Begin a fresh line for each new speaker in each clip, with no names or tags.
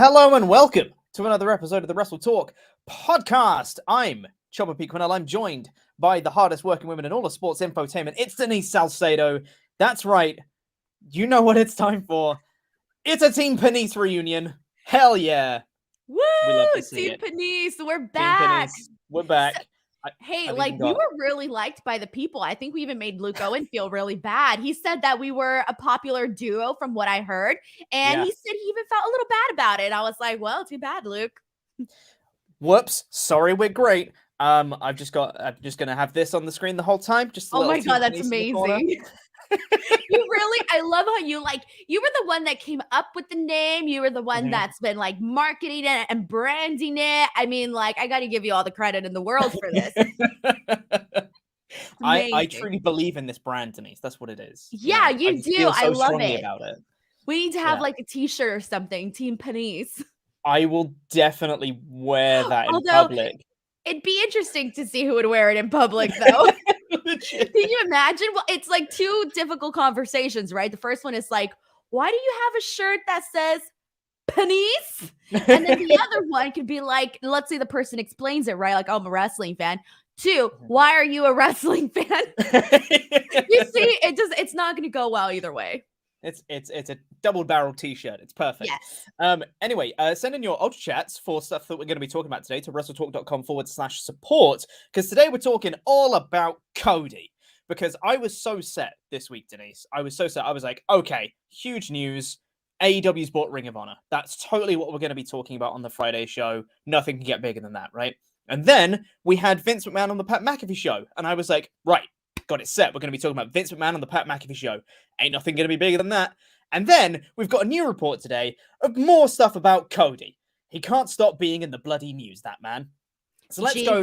Hello and welcome to another episode of the WrestleTalk Podcast. I'm Chopper P. Quinnell. I'm joined by the hardest working women in all of sports infotainment. It's Denise Salcedo. That's right. You know what it's time for. It's a Team Denise reunion. Hell yeah.
Woo!
We love to see
Team
it.
Denise, we're back.
Team Denise, we're back.
Hey, we were really liked by the people. I think we even made Luke Owen feel really bad. He said that we were a popular duo from what I heard. And he said he even felt a little bad about it. I was like, well, too bad, Luke.
Whoops. Sorry, we're great. I'm just gonna have this on the screen the whole time. Just
oh my god, that's amazing. I love how you were the one that came up with the name. You were the one that's been marketing it and branding it. I mean, I got to give you all the credit in the world for this.
I truly believe in this brand, Denise. That's what it is.
Yeah, you do. I love it.
About it.
We need to have a t-shirt or something. Team Denise.
I will definitely wear that in public.
It'd be interesting to see who would wear it in public, though. Can you imagine? Well, it's two difficult conversations, right? The first one is why do you have a shirt that says Denise? And then the other one could be let's say the person explains it, right? I'm a wrestling fan. 2, why are you a wrestling fan? You see, it's not going to go well either way.
It's a double-barrel t-shirt. It's perfect.
Yes.
Anyway, send in your Ultrachats for stuff that we're going to be talking about today to WrestleTalk.com/support, because today we're talking all about Cody. Because I was so set this week, Denise. I was so set. I was like, okay, huge news. AEW's bought Ring of Honor. That's totally what we're going to be talking about on the Friday show. Nothing can get bigger than that, right? And then we had Vince McMahon on the Pat McAfee show. And I was like, right, got it set. We're going to be talking about Vince McMahon on the Pat McAfee show. Ain't nothing going to be bigger than that. And then we've got a new report today of more stuff about Cody. He can't stop being in the bloody news, that man. So let's go.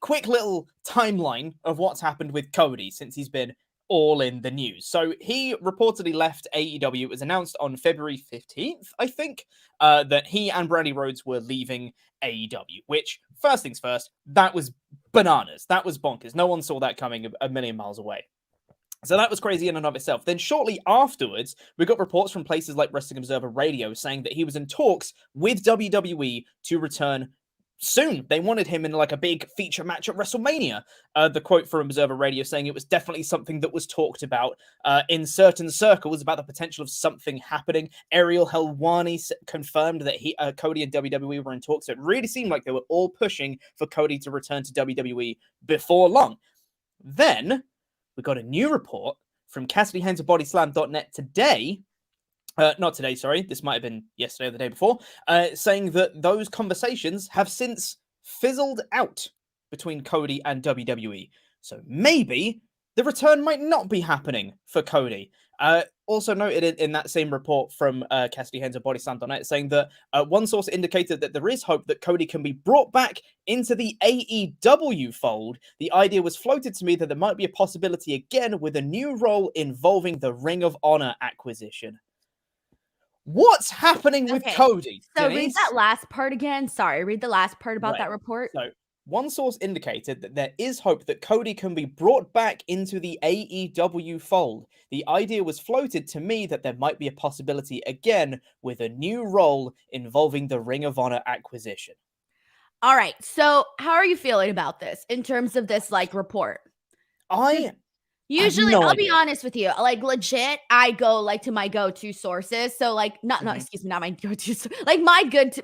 Quick little timeline of what's happened with Cody since he's been all in the news. So he reportedly left AEW. It was announced on February 15th, I think, that he and Brandi Rhodes were leaving AEW, which, first things first, that was bananas. That was bonkers. No one saw that coming a million miles away. So that was crazy in and of itself. Then shortly afterwards, we got reports from places like Wrestling Observer Radio saying that he was in talks with WWE to return soon. They wanted him in a big feature match at WrestleMania. The quote from Observer Radio saying it was definitely something that was talked about in certain circles about the potential of something happening. Ariel Helwani confirmed that Cody and WWE were in talks. So it really seemed like they were all pushing for Cody to return to WWE before long. Then we got a new report from Cassidy Haynes of BodySlam.net today. Not today, sorry. This might have been yesterday or the day before, saying that those conversations have since fizzled out between Cody and WWE. So maybe the return might not be happening for Cody. Also noted in that same report from Cassidy Haynes of BodySlam.net saying that one source indicated that there is hope that Cody can be brought back into the AEW fold. The idea was floated to me that there might be a possibility again with a new role involving the Ring of Honor acquisition. What's happening with Cody?
So read that last part again. Sorry, read the last part about that report.
So one source indicated that there is hope that Cody can be brought back into the AEW fold. The idea was floated to me that there might be a possibility again with a new role involving the Ring of Honor acquisition.
All right. So how are you feeling about this in terms of this report? Usually, I'll be honest with you. Legit, I go to my go-to sources. So not my go-to,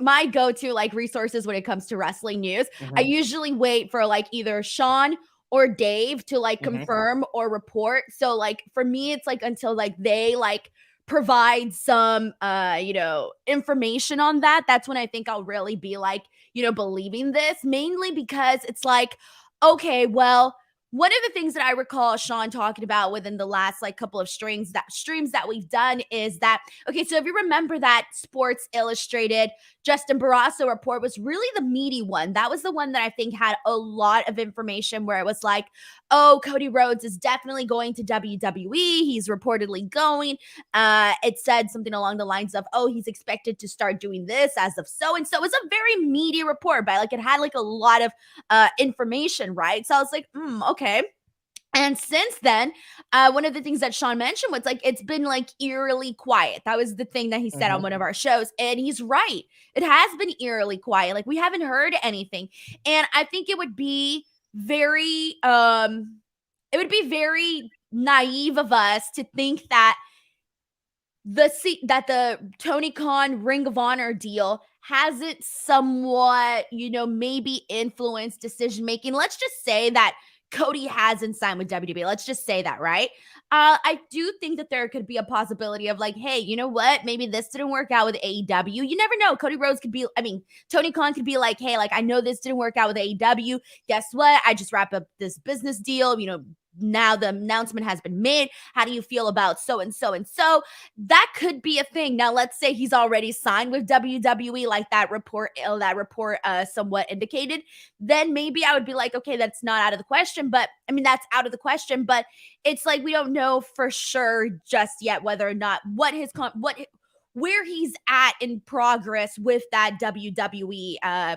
my go-to resources when it comes to wrestling news. I usually wait for either Sean or Dave to confirm or report. So for me, it's until they provide some information on that. That's when I think I'll really be believing this, mainly because it's okay, well, one of the things that I recall Sean talking about within the last couple of streams that we've done is that, okay, so if you remember that Sports Illustrated Justin Barrasso report was really the meaty one. That was the one that I think had a lot of information where it was oh, Cody Rhodes is definitely going to WWE. He's reportedly going. It said something along the lines of, oh, he's expected to start doing this as of so. And so it was a very meaty report, but it had a lot of information, right? So I was okay. And since then, one of the things that Sean mentioned was like, it's been like eerily quiet. That was the thing that he said on one of our shows. And he's right. It has been eerily quiet. Like, we haven't heard anything. And I think it would be very, naive of us to think that the Tony Khan Ring of Honor deal hasn't somewhat, maybe influenced decision making. Let's just say that Cody hasn't signed with WWE. Let's just say that, right? I do think that there could be a possibility of like, hey, you know what? Maybe this didn't work out with AEW. You never know. Cody Rhodes could be, Tony Khan could be like, hey, like, I know this didn't work out with AEW. Guess what? I just wrapped up this business deal, now the announcement has been made. How do you feel about so and so and so? That could be a thing. Now, let's say he's already signed with WWE, like that report somewhat indicated. Then maybe I would be like, okay, that's not out of the question. But that's out of the question. But it's like we don't know for sure just yet whether or not where he's at in progress with that WWE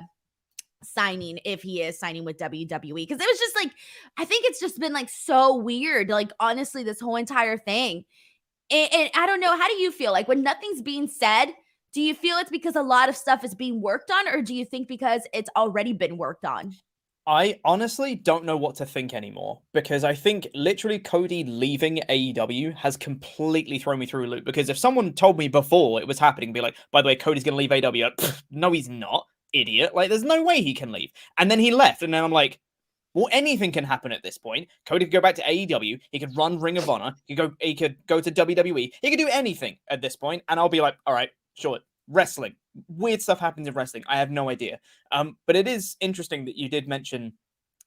signing, if he is signing with WWE, because it was just like, I think it's just been like so weird, like honestly, this whole entire thing. And I don't know, how do you feel like when nothing's being said? Do you feel it's because a lot of stuff is being worked on, or do you think because it's already been worked on?
I honestly don't know what to think anymore, because I think literally Cody leaving AEW has completely thrown me through a loop. Because if someone told me before it was happening, be like, by the way, Cody's going to leave AEW, no, he's not, idiot. Like, there's no way he can leave. And then he left, and then I'm like, well, anything can happen at this point. Cody could go back to AEW. He could run Ring of Honor. He could go to WWE. He could do anything at this point, and I'll be like, all right, sure. Wrestling. Weird stuff happens in wrestling. I have no idea. But it is interesting that you did mention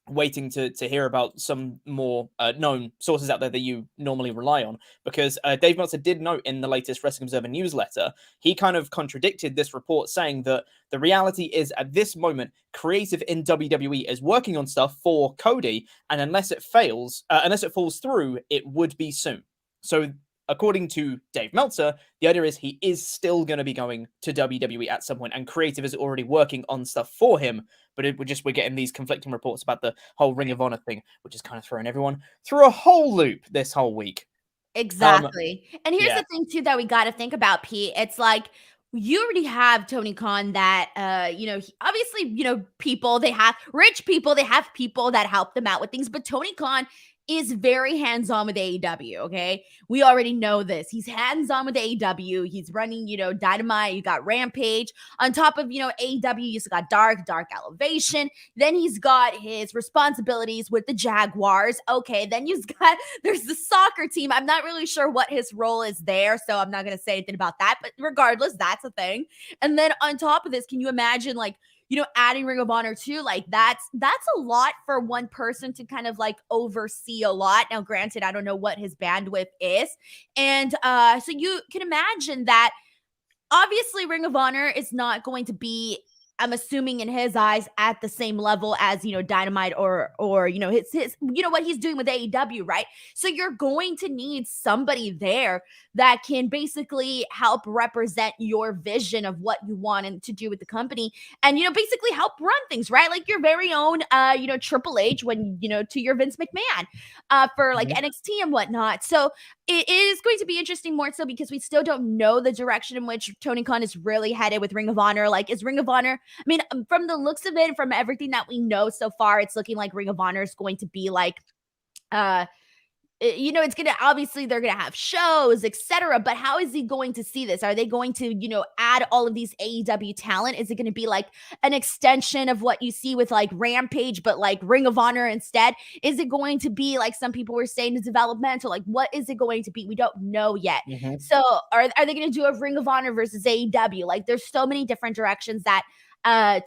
waiting to hear about some more known sources out there that you normally rely on, because Dave Meltzer did note in the latest Wrestling Observer newsletter, he kind of contradicted this report, saying that the reality is at this moment, creative in WWE is working on stuff for Cody, and unless it falls through, it would be soon. So according to Dave Meltzer, the idea is he is still going to be going to WWE at some point, and creative is already working on stuff for him. But we're getting these conflicting reports about the whole Ring of Honor thing, which is kind of throwing everyone through a whole loop this whole week.
Exactly. And here's the thing too that we got to think about, Pete. It's like, you already have Tony Khan that, obviously, people, they have rich people, they have people that help them out with things, but Tony Khan is very hands-on with AEW, okay? We already know this. He's hands-on with AEW. He's running, Dynamite. You got Rampage. On top of, AEW, you got Dark Elevation. Then he's got his responsibilities with the Jaguars. Okay, then there's the soccer team. I'm not really sure what his role is there, so I'm not going to say anything about that. But regardless, that's a thing. And then on top of this, can you imagine, like, adding Ring of Honor too, like that's a lot for one person to kind of like oversee a lot. Now, granted, I don't know what his bandwidth is. And so you can imagine that obviously Ring of Honor is not going to be, I'm assuming in his eyes, at the same level as, Dynamite or his what he's doing with AEW, right? So you're going to need somebody there that can basically help represent your vision of what you want to do with the company, and basically help run things, right? Like your very own Triple H, when to your Vince McMahon for like NXT and whatnot. So it is going to be interesting, more so because we still don't know the direction in which Tony Khan is really headed with Ring of Honor. Like, is Ring of Honor, from the looks of it, from everything that we know so far, it's looking like Ring of Honor is going to be like, it's going to, obviously they're going to have shows, etc. But how is he going to see this? Are they going to, add all of these AEW talent? Is it going to be like an extension of what you see with like Rampage, but like Ring of Honor instead? Is it going to be like some people were saying, developmental? Like, what is it going to be? We don't know yet. So are they going to do a Ring of Honor versus AEW? Like, there's so many different directions that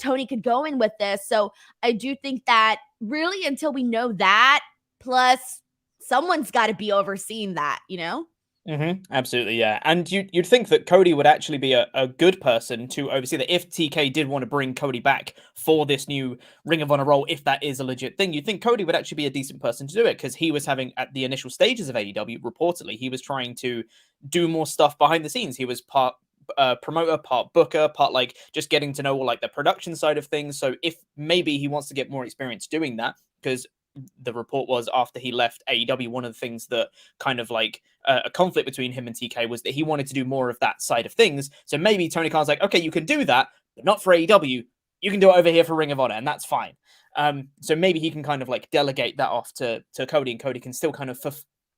Tony could go in with this. So I do think that really, until we know that, plus someone's got to be overseeing that,
Absolutely, yeah. And you'd think that Cody would actually be a good person to oversee that. If TK did want to bring Cody back for this new Ring of Honor role, if that is a legit thing, you'd think Cody would actually be a decent person to do it, because he was having, at the initial stages of AEW, reportedly, he was trying to do more stuff behind the scenes. He was part promoter, part booker, part like just getting to know all like the production side of things. So if maybe he wants to get more experience doing that, because the report was after he left AEW, one of the things that kind of like a conflict between him and TK was that he wanted to do more of that side of things. So maybe Tony Khan's like, okay, you can do that, but not for AEW. You can do it over here for Ring of Honor, and that's fine. So maybe he can kind of like delegate that off to Cody, and Cody can still kind of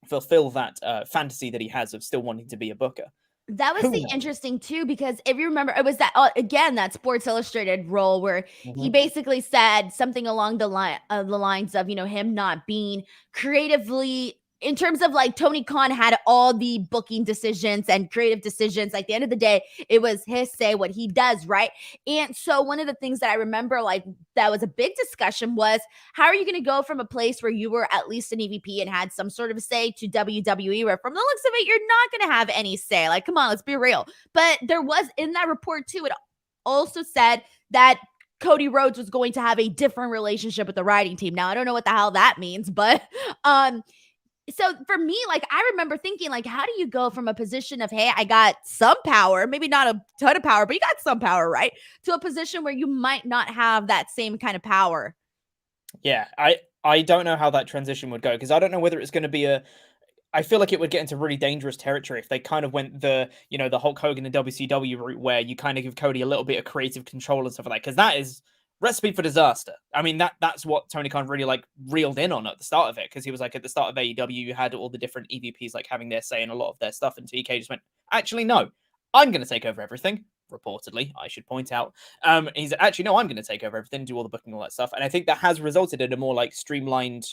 fulfill that fantasy that he has of still wanting to be a booker.
That was interesting too, because if you remember, it was that again that Sports Illustrated role where he basically said something along the lines of, you know, him not being creatively, in terms of like Tony Khan had all the booking decisions and creative decisions. Like, at the end of the day, it was his say, what he does, right? And so one of the things that I remember, like, that was a big discussion was, how are you going to go from a place where you were at least an EVP and had some sort of say to WWE, where from the looks of it, you're not going to have any say? Like, come on, let's be real. But there was, in that report too, it also said that Cody Rhodes was going to have a different relationship with the writing team. Now, I don't know what the hell that means, but so for me, like, I remember thinking, like, how do you go from a position of, hey, I got some power, maybe not a ton of power, but you got some power, right? To a position where you might not have that same kind of power.
Yeah, I don't know how that transition would go, because I don't know whether it's going to be I feel like it would get into really dangerous territory if they kind of went the Hulk Hogan and WCW route, where you kind of give Cody a little bit of creative control and stuff like that, because that is recipe for disaster. I mean, that's what Tony Khan really like reeled in on at the start of it, because he was like, at the start of AEW, you had all the different EVPs like having their say in a lot of their stuff, and TK just went, actually, no, I'm going to take over everything. Reportedly, I should point out. He's actually, no, I'm going to take over everything, do all the booking, all that stuff. And I think that has resulted in a more like streamlined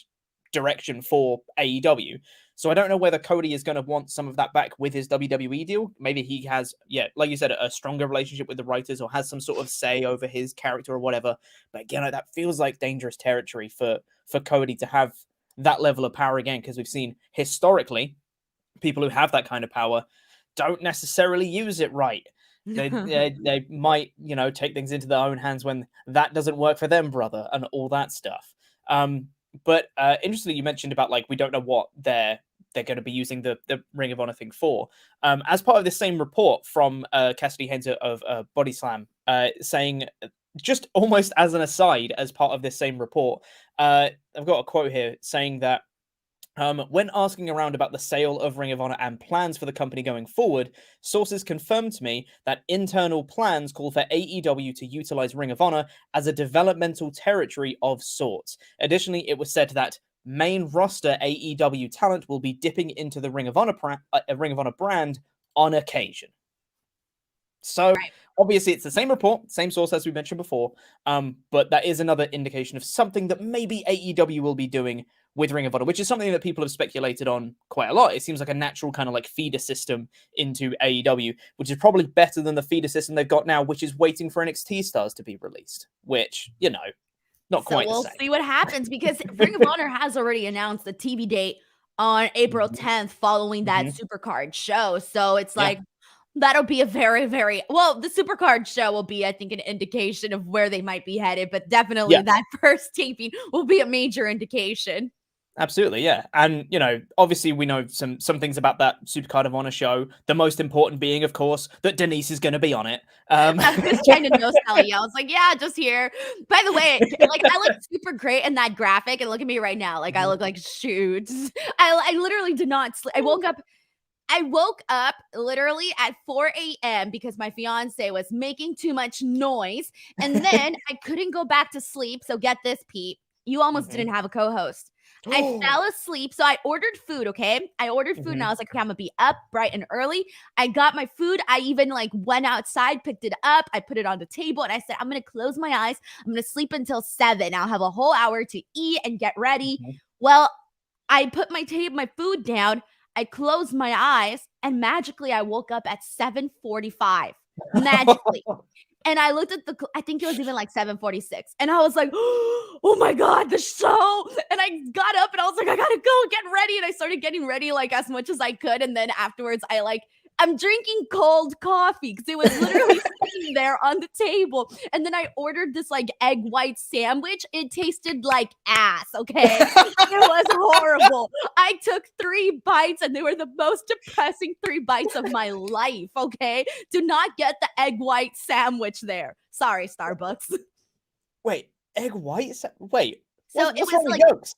direction for AEW. So I don't know whether Cody is going to want some of that back with his WWE deal. Maybe he has, like you said, a stronger relationship with the writers, or has some sort of say over his character or whatever. But again, that feels like dangerous territory for Cody to have that level of power again, because we've seen historically people who have that kind of power don't necessarily use it right. They might, take things into their own hands when that doesn't work for them, brother, and all that stuff. But interestingly, you mentioned about like, we don't know what they're going to be using the Ring of Honor thing for. As part of this same report from Cassidy Haynes of Body Slam, saying, just almost as an aside, as part of this same report, I've got a quote here saying that when asking around about the sale of Ring of Honor and plans for the company going forward, sources confirmed to me that internal plans call for AEW to utilize Ring of Honor as a developmental territory of sorts. Additionally, it was said that main roster AEW talent will be dipping into the Ring of Honor brand on occasion. So obviously it's the same report, same source as we mentioned before, but that is another indication of something that maybe AEW will be doing with Ring of Honor, which is something that people have speculated on quite a lot. It seems like a natural kind of like feeder system into AEW, which is probably better than the feeder system they've got now, which is waiting for NXT stars to be released, which, not quite the same.
So we'll see what happens, because Ring of Honor has already announced the TV date on April 10th following that Supercard show. So it's like, that'll be a very, very, well, the Supercard show will be, I think, an indication of where they might be headed, but definitely that first taping will be a major indication.
Absolutely, yeah. And, obviously we know some things about that Supercard of Honor show. The most important being, of course, that Denise is going to be on it.
I was trying to no-sell you. I was like, yeah, just here. By the way, like, I look super great in that graphic, and look at me right now. Like, I look like shoot. I literally did not sleep. I woke up literally at 4 a.m. because my fiance was making too much noise, and then I couldn't go back to sleep. So get this, Pete. You almost didn't have a co-host. I fell asleep. So I ordered food, okay? I ordered food and I was like, okay, I'm gonna be up bright and early. I got my food. I even like went outside, picked it up. I put it on the table and I said, I'm gonna close my eyes. I'm gonna sleep until 7. I'll have a whole hour to eat and get ready. Well, I put my food down. I closed my eyes and magically I woke up at 7:45. Magically. And I looked at I think it was even like 7:46. And I was like, oh my God, the show. And I got up and I was like, I gotta go get ready. And I started getting ready like as much as I could. And then afterwards, I'm drinking cold coffee because it was literally sitting there on the table. And then I ordered this like egg white sandwich. It tasted like ass, okay? It was horrible. I took 3 bites and they were the most depressing 3 bites of my life, okay? Do not get the egg white sandwich there. Sorry, Starbucks.
Wait, egg white? Wait.
So it was like,
yolks?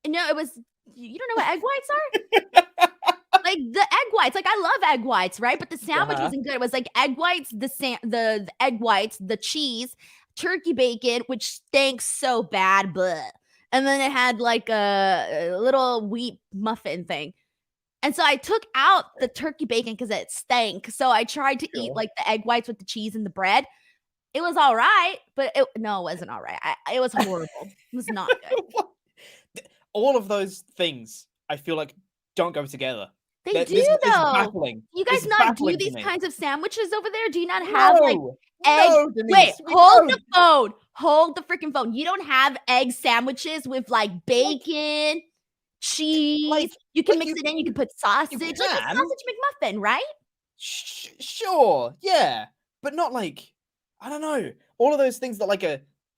No, it was. You don't know what egg whites are? Like the egg whites. Like I love egg whites, right? But the sandwich wasn't good. It was like egg whites, the egg whites, the cheese, turkey bacon, which stank so bad, but and then it had like a little wheat muffin thing. And so I took out the turkey bacon because it stank. So I tried to eat like the egg whites with the cheese and the bread. It was all right, but it wasn't all right. It was horrible. It was not good.
All of those things, I feel like, don't go together.
They do,
This is
though.
baffling.
You guys
This is
not do
baffling to
these
me.
kinds of sandwiches over there? Do you not have like egg?
No, Denise,
Wait,
we
hold
don't.
the phone. Hold the freaking phone. You don't have egg sandwiches with like bacon, cheese.
Like-
you can
like
mix
you-
it in. You can put sausage.
you
Like a
can.
sausage McMuffin, right?
Sure, yeah, but not like, I don't know, all of those things that like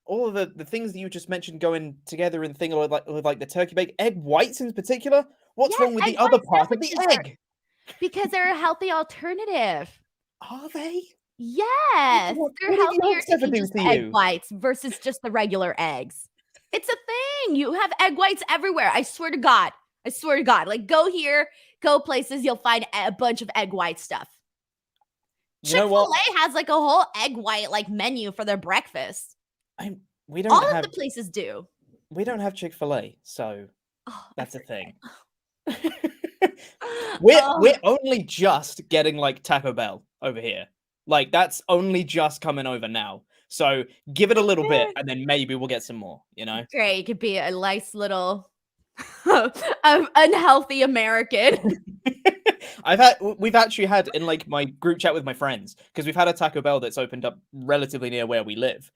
all of the things that you just mentioned going together and thing, or like with like the turkey bacon, egg whites in particular. What's
Yes,
wrong with
egg
the other
white
part of the
sandwiches
egg?
Because they're a healthy alternative.
Are they?
Yes,
What
they're
do the
healthier
yolks
to
ever
eat
do
just
for
the egg
you?
whites versus just the regular eggs. It's a thing. You have egg whites everywhere. I swear to God. I swear to God. Like go here, go places, you'll find a bunch of egg white stuff.
You know what?
Chick-fil-A has like a whole egg white like menu for their breakfast.
We don't
All
have
of the places do.
we don't have Chick-fil-A, so
Oh,
that's a thing.
Oh.
We're only just getting like Taco Bell over here. Like that's only just coming over now. So give it a little bit, and then maybe we'll get some more. You know.
Great. It could be a nice little unhealthy American.
We've actually had in like my group chat with my friends, because we've had a Taco Bell that's opened up relatively near where we live.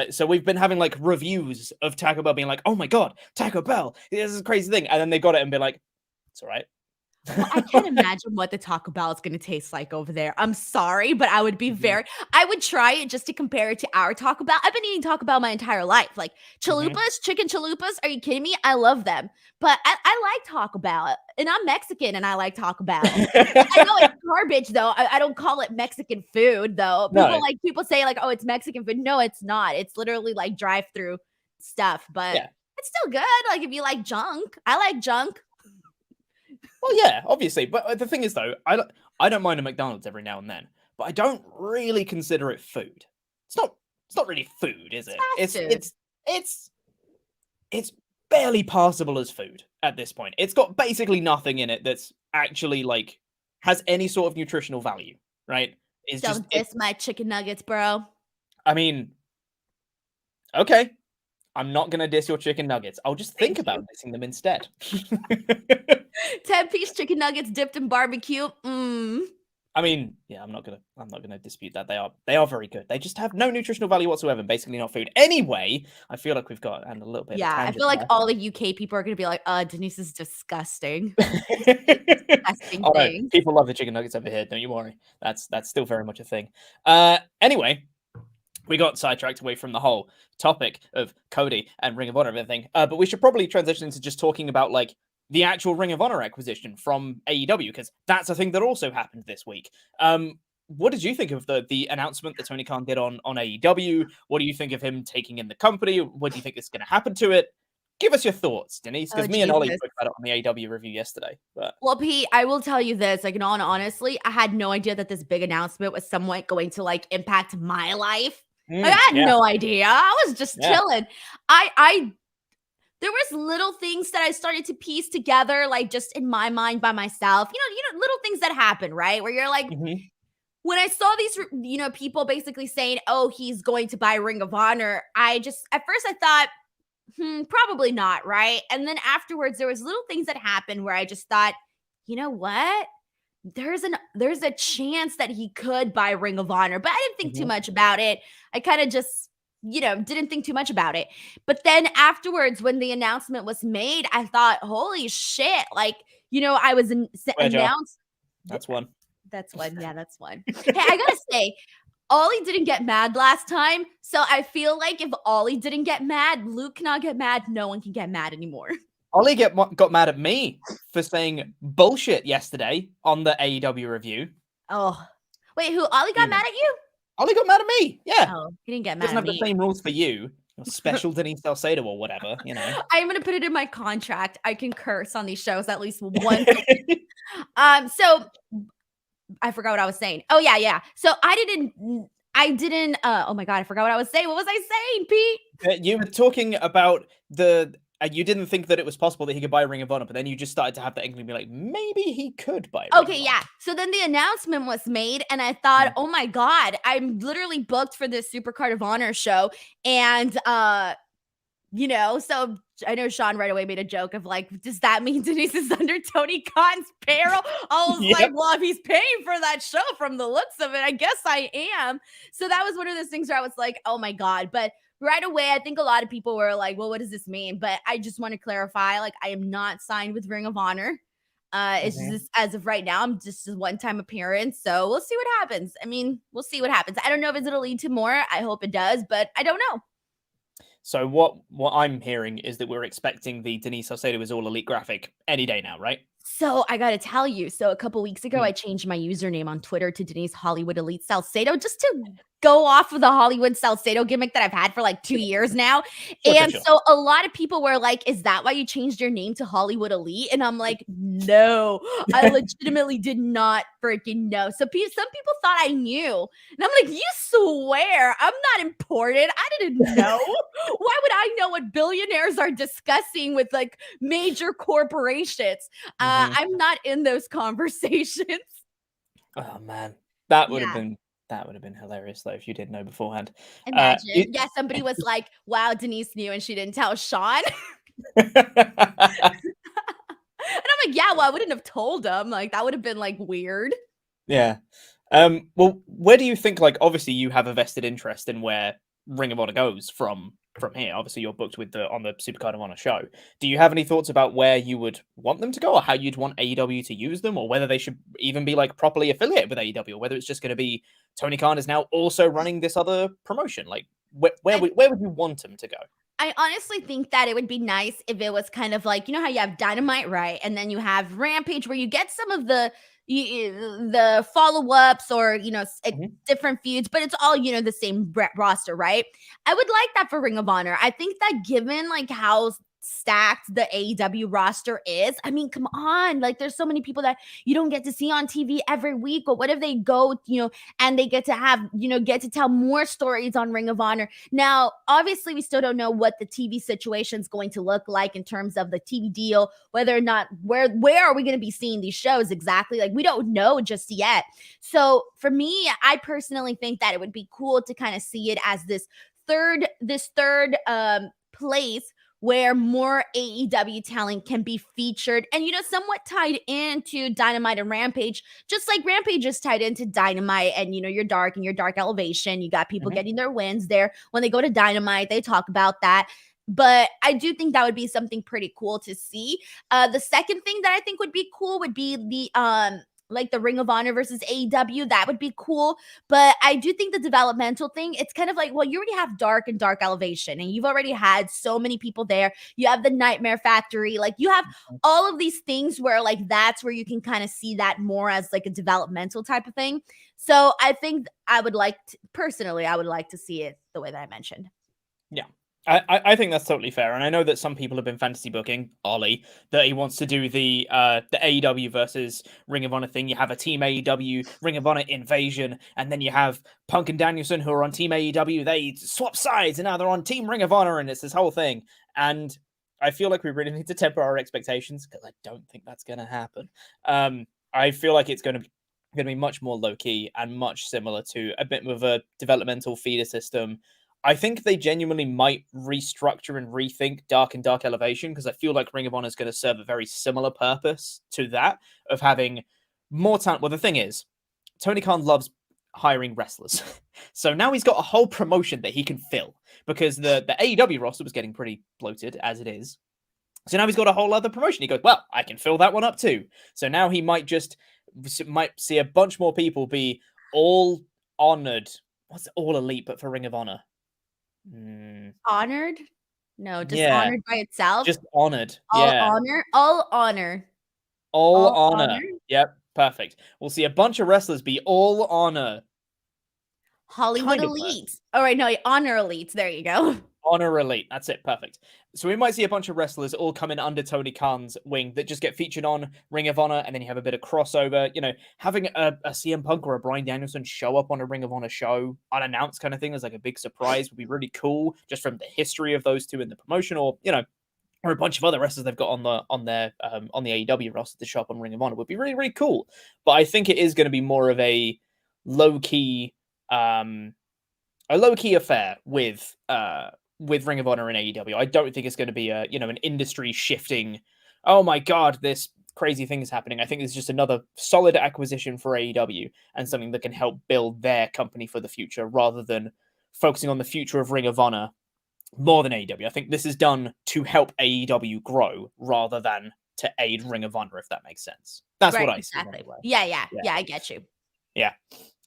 So we've been having like reviews of Taco Bell being like, "Oh my god, Taco Bell, this is a crazy thing," and then they got it and be like, "It's all right."
Well, I can't imagine what the Taco Bell is going to taste like over there. I'm sorry, but I would be I would try it just to compare it to our Taco Bell. I've been eating Taco Bell my entire life. Like chalupas, chicken chalupas. Are you kidding me? I love them. But I like Taco Bell, and I'm Mexican, and I like Taco Bell. I know it's garbage, though. I don't call it Mexican food, though.
No.
People say like, oh, it's Mexican food. No, it's not. It's literally like drive-through stuff, but
Yeah.
it's still good. Like if you like junk, I like junk.
Well, yeah, obviously, but the thing is, though, I don't mind a McDonald's every now and then, but I don't really consider it food. It's not really food, is it? It's barely passable as food at this point. It's got basically nothing in it that's actually like has any sort of nutritional value, right? It's
Don't diss my chicken nuggets, bro.
I mean, okay. I'm not going to diss your chicken nuggets. I'll just think about dissing them instead.
10-piece chicken nuggets dipped in barbecue.
I mean, yeah, I'm not gonna dispute that. They are very good. They just have no nutritional value whatsoever, and basically not food. Anyway, I feel like we've got and a little bit.
Yeah, I feel like all the UK people are gonna be like, Denise is disgusting. Disgusting
Oh, no,
things.
people love the chicken nuggets over here. Don't you worry. That's still very much a thing. Anyway, we got sidetracked away from the whole topic of Cody and Ring of Honor and everything. But we should probably transition into just talking about like the actual Ring of Honor acquisition from AEW, because that's a thing that also happened this week. What did you think of the announcement that Tony Khan did on AEW? What do you think of him taking in the company? What do you think is going to happen to it? Give us your thoughts, Denise, because me and Ollie spoke about it on the AEW review yesterday. But...
Well, Pete, I will tell you this, like, in all honestly, I had no idea that this big announcement was somewhat going to like impact my life. I had no idea. I was just chilling. There was little things that I started to piece together, like just in my mind by myself. You know, little things that happen, right? Where you're like, when I saw these, people basically saying, "Oh, he's going to buy Ring of Honor," at first I thought, probably not, right? And then afterwards, there was little things that happened where I just thought, you know what? There's a chance that he could buy Ring of Honor, but I didn't think too much about it. I kind of just, didn't think too much about it. But then afterwards, when the announcement was made, I thought, holy shit. Like, I was announced.
That's one.
That's one. Yeah, that's one. Hey, I gotta say, Ollie didn't get mad last time. So I feel like if Ollie didn't get mad, Luke cannot get mad. No one can get mad anymore.
Ollie got mad at me for saying bullshit yesterday on the AEW review.
Oh, wait, who? Ollie got mad at you?
Ollie got mad at me. Yeah.
Oh, he didn't get mad
Doesn't
at
have
me.
the same rules for you. Special Denise Salcedo or whatever, you know.
I'm gonna put it in my contract. I can curse on these shows at least once a week. So I forgot what I was saying. Oh yeah. So I didn't oh my god, I forgot what I was saying. What was I saying, Pete?
You were talking about you didn't think that it was possible that he could buy Ring of Honor, but then you just started to have that inkling, be like, maybe he could buy Ring of
Okay,
Honor.
yeah. So then the announcement was made, and I thought, oh my god, I'm literally booked for this Supercard of Honor show, and so I know Sean right away made a joke of like, does that mean Denise is under Tony Khan's payroll? I was like, well, if he's paying for that show from the looks of it, I guess I am. So that was one of those things where I was like, oh my God. But right away, I think a lot of people were like, well, what does this mean? But I just want to clarify, like, I am not signed with Ring of Honor. It's just as of right now, I'm just a one-time appearance. So we'll see what happens. I mean, we'll see what happens. I don't know if it'll lead to more. I hope it does, but I don't know.
So what I'm hearing is that we're expecting the Denise Salcedo is All Elite graphic any day now, right?
So I got to tell you, so a couple weeks ago, I changed my username on Twitter to Denise Hollywood Elite Salcedo just to go off of the Hollywood Salcedo gimmick that I've had for like 2 years now. And so a lot of people were like, is that why you changed your name to Hollywood Elite? And I'm like, no, I legitimately did not freaking know. So some people thought I knew. And I'm like, you swear I'm not important. I didn't know. Why would I know what billionaires are discussing with like major corporations? I'm not in those conversations.
Oh man, that would have been hilarious though if you did know beforehand.
Imagine. Somebody was like, wow, Denise knew and she didn't tell Sean. And I'm like, yeah, well, I wouldn't have told him. Like, that would have been like weird.
Yeah. Well, where do you think, like, obviously you have a vested interest in where Ring of Honor goes from here? Obviously you're booked on the Supercard of Honor show. Do you have any thoughts about where you would want them to go, or how you'd want AEW to use them, or whether they should even be like properly affiliated with AEW, or whether it's just going to be Tony Khan is now also running this other promotion? Like, where would you want them to go?
I honestly think that it would be nice if it was kind of like, you know how you have Dynamite, right? And then you have Rampage where you get some of the follow-ups or, different feuds, but it's all, the same roster, right? I would like that for Ring of Honor. I think that given like how stacked the AEW roster is, I mean, come on, like there's so many people that you don't get to see on TV every week. But what if they go, and they get to have, get to tell more stories on Ring of Honor? Now, obviously, we still don't know what the TV situation is going to look like in terms of the TV deal, whether or not where are we going to be seeing these shows exactly? Like, we don't know just yet. So for me, I personally think that it would be cool to kind of see it as this third place where more AEW talent can be featured and, somewhat tied into Dynamite and Rampage, just like Rampage is tied into Dynamite and, your Dark and your Dark Elevation. You got people getting their wins there. When they go to Dynamite, they talk about that. But I do think that would be something pretty cool to see. The second thing that I think would be cool would be the like the Ring of Honor versus AEW. That would be cool. But I do think the developmental thing, it's kind of like, well, you already have Dark and Dark Elevation, and you've already had so many people there. You have the Nightmare Factory. Like, you have all of these things where, like, that's where you can kind of see that more as, like, a developmental type of thing. So I think I would like to see it the way that I mentioned.
Yeah. I think that's totally fair, and I know that some people have been fantasy booking Ollie that he wants to do the AEW versus Ring of Honor thing. You have a Team AEW Ring of Honor Invasion, and then you have Punk and Danielson who are on Team AEW. They swap sides, and now they're on Team Ring of Honor, and it's this whole thing. And I feel like we really need to temper our expectations because I don't think that's going to happen. I feel like it's going to be much more low key and much similar to a bit of a developmental feeder system. I think they genuinely might restructure and rethink Dark and Dark Elevation, because I feel like Ring of Honor is going to serve a very similar purpose to that of having more talent. Well, the thing is, Tony Khan loves hiring wrestlers. So now he's got a whole promotion that he can fill, because the AEW roster was getting pretty bloated as it is. So now he's got a whole other promotion. He goes, well, I can fill that one up too. So now he might see a bunch more people be all honored. What's all elite, but for Ring of Honor?
Honored? No, just honored by itself.
Just honored.
All honor. All honor.
All honor. Yep, perfect. We'll see a bunch of wrestlers be all honor.
Hollywood Elite. All right, no, Honor Elite. There you go.
Honor Elite. That's it. Perfect. So we might see a bunch of wrestlers all coming under Tony Khan's wing that just get featured on Ring of Honor, and then you have a bit of crossover. You know, having a CM Punk or a Bryan Danielson show up on a Ring of Honor show unannounced kind of thing as like a big surprise would be really cool, just from the history of those two in the promotion, or or a bunch of other wrestlers they've got on the AEW roster to show up on Ring of Honor would be really, really cool. But I think it is going to be more of a low key affair with Ring of Honor and AEW. I don't think it's going to be an industry shifting, oh my god, this crazy thing is happening. I think it's just another solid acquisition for AEW and something that can help build their company for the future rather than focusing on the future of Ring of Honor more than AEW. I think this is done to help AEW grow rather than to aid Ring of Honor, if that makes sense. That's right, what I see. Anyway.
Yeah, I get you.
Yeah.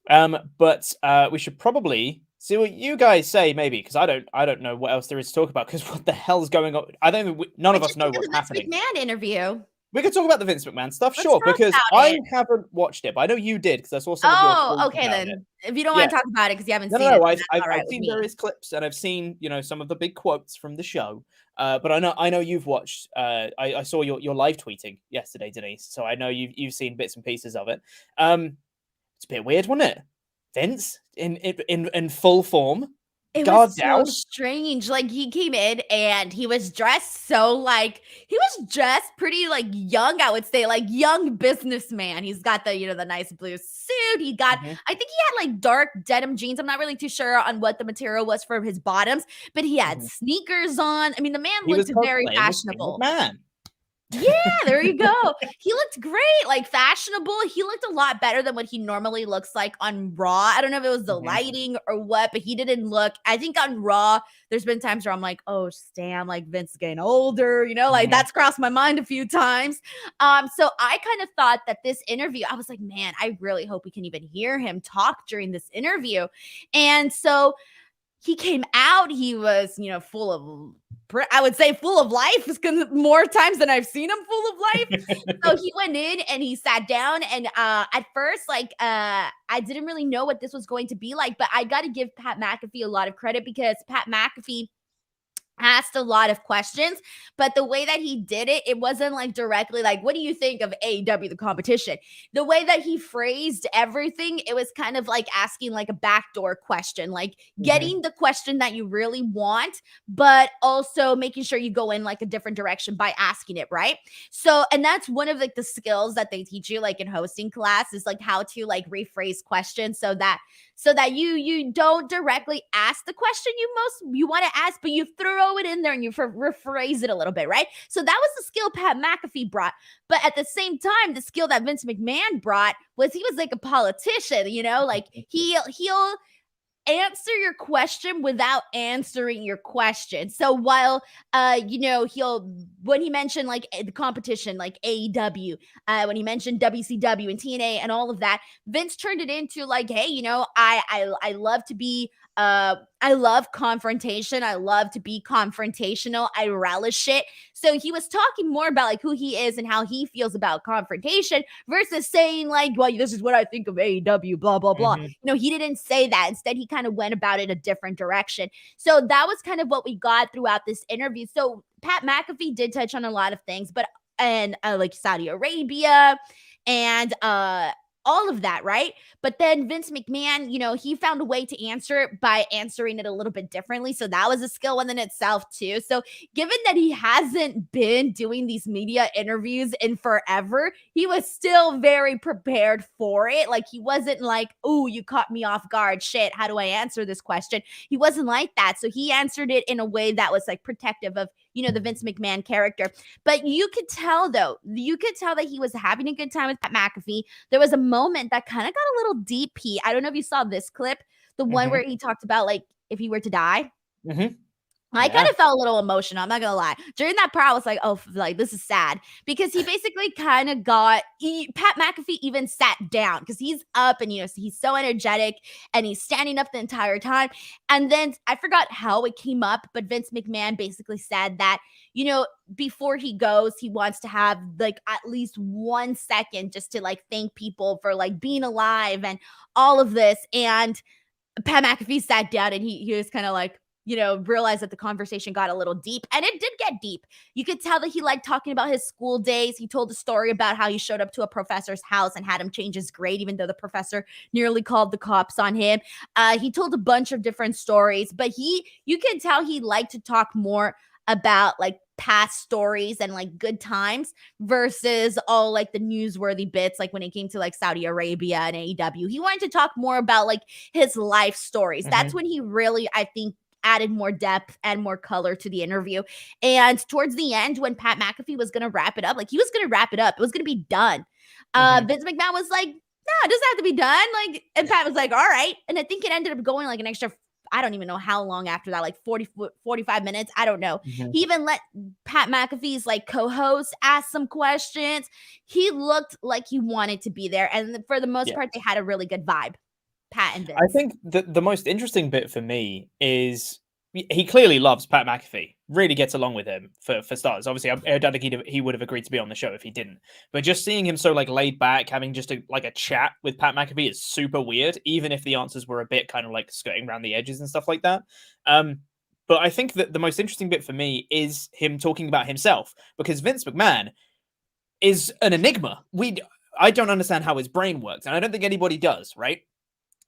But we should probably see what you guys say, maybe, because I don't know what else there is to talk about, because what the hell's going on? I don't think none of us know what's happening.
Vince McMahon interview.
We could talk about the Vince McMahon stuff, sure, because I haven't watched it, but I know you did, because I saw some of your
okay, then. If you don't want to talk about it because you haven't seen it.
No, I've seen various clips, and I've seen, some of the big quotes from the show. But I know you've watched, I saw your live tweeting yesterday, Denise, so I know you've seen bits and pieces of it. It's a bit weird, wasn't it? Vince in full form.
It was so strange. Like, he came in and he was dressed pretty like young, I would say, like young businessman. He's got the nice blue suit. He got I think he had like dark denim jeans. I'm not really too sure on what the material was for his bottoms, but he had sneakers on. I mean, the man looked very fashionable.
Man.
Yeah, there you go. He looked great, like fashionable. He looked a lot better than what he normally looks like on Raw. I don't know if it was the lighting or what, but he didn't look. I think on Raw, there's been times where I'm like, oh, damn, like Vince is getting older, like that's crossed my mind a few times. So I kind of thought that this interview, I was like, man, I really hope we can even hear him talk during this interview. And so he came out, he was, full of life, more times than I've seen him full of life. So he went in and he sat down, and at first, I didn't really know what this was going to be like, but I got to give Pat McAfee a lot of credit, because Pat McAfee asked a lot of questions, but the way that he did it, it wasn't like directly like, what do you think of AEW, the competition? The way that he phrased everything, it was kind of like asking like a backdoor question, like getting the question that you really want, but also making sure you go in like a different direction by asking it, right? So, and that's one of like the skills that they teach you like in hosting class, is like how to like rephrase questions so that you don't directly ask the question you want to ask, but you throw it in there and you rephrase it a little bit, right? So that was the skill Pat McAfee brought. But at the same time, the skill that Vince McMahon brought was he was like a politician, like he'll answer your question without answering your question. So while when he mentioned like the competition, like AEW, when he mentioned WCW and TNA and all of that, Vince turned it into like, hey, I love to be I love confrontation. I love to be confrontational. I relish it. So he was talking more about like who he is and how he feels about confrontation versus saying like, well, this is what I think of AEW, blah, blah, blah. He didn't say that. Instead, he kind of went about it a different direction. So that was kind of what we got throughout this interview. So Pat McAfee did touch on a lot of things, but like Saudi Arabia and all of that, right? But then Vince McMahon, he found a way to answer it by answering it a little bit differently. So that was a skill within itself too. So given that he hasn't been doing these media interviews in forever, he was still very prepared for it. Like, he wasn't like, oh, you caught me off guard. Shit, how do I answer this question? He wasn't like that. So he answered it in a way that was like protective of, the Vince McMahon character. But you could tell that he was having a good time with Pat McAfee. There was a moment that kind of got a little deep. I don't know if you saw this clip, the one where he talked about like if he were to die. I kind of felt a little emotional. I'm not gonna lie. During that part, I was like, "Oh, like this is sad," because he basically kind of Pat McAfee even sat down because he's up and he's so energetic and he's standing up the entire time. And then I forgot how it came up, but Vince McMahon basically said that before he goes, he wants to have like at least 1 second just to like thank people for like being alive and all of this. And Pat McAfee sat down and he was kind of like, realized that the conversation got a little deep, and it did get deep. You could tell that he liked talking about his school days. He told a story about how he showed up to a professor's house and had him change his grade, even though the professor nearly called the cops on him. He told a bunch of different stories, but you can tell he liked to talk more about like past stories and like good times versus all like the newsworthy bits, like when it came to like Saudi Arabia and AEW. He wanted to talk more about like his life stories. That's when he really, I think, added more depth and more color to the interview. And towards the end, when Pat McAfee was going to wrap it up, like he was going to wrap it up, it was going to be done. Vince McMahon was like, no, it doesn't have to be done. Like, and Pat was like, all right. And I think it ended up going like an extra, I don't even know how long after that, like 45 minutes. I don't know. He even let Pat McAfee's like co-host ask some questions. He looked like he wanted to be there. And for the most part, they had a really good vibe. Pat and Vince.
I think the most interesting bit for me is he clearly loves Pat McAfee, really gets along with him for starters. Obviously, I don't think he would have agreed to be on the show if he didn't. But just seeing him so like laid back, having just a chat with Pat McAfee is super weird, even if the answers were a bit kind of like skirting around the edges and stuff like that. But I think that the most interesting bit for me is him talking about himself, because Vince McMahon is an enigma. I don't understand how his brain works, and I don't think anybody does, right?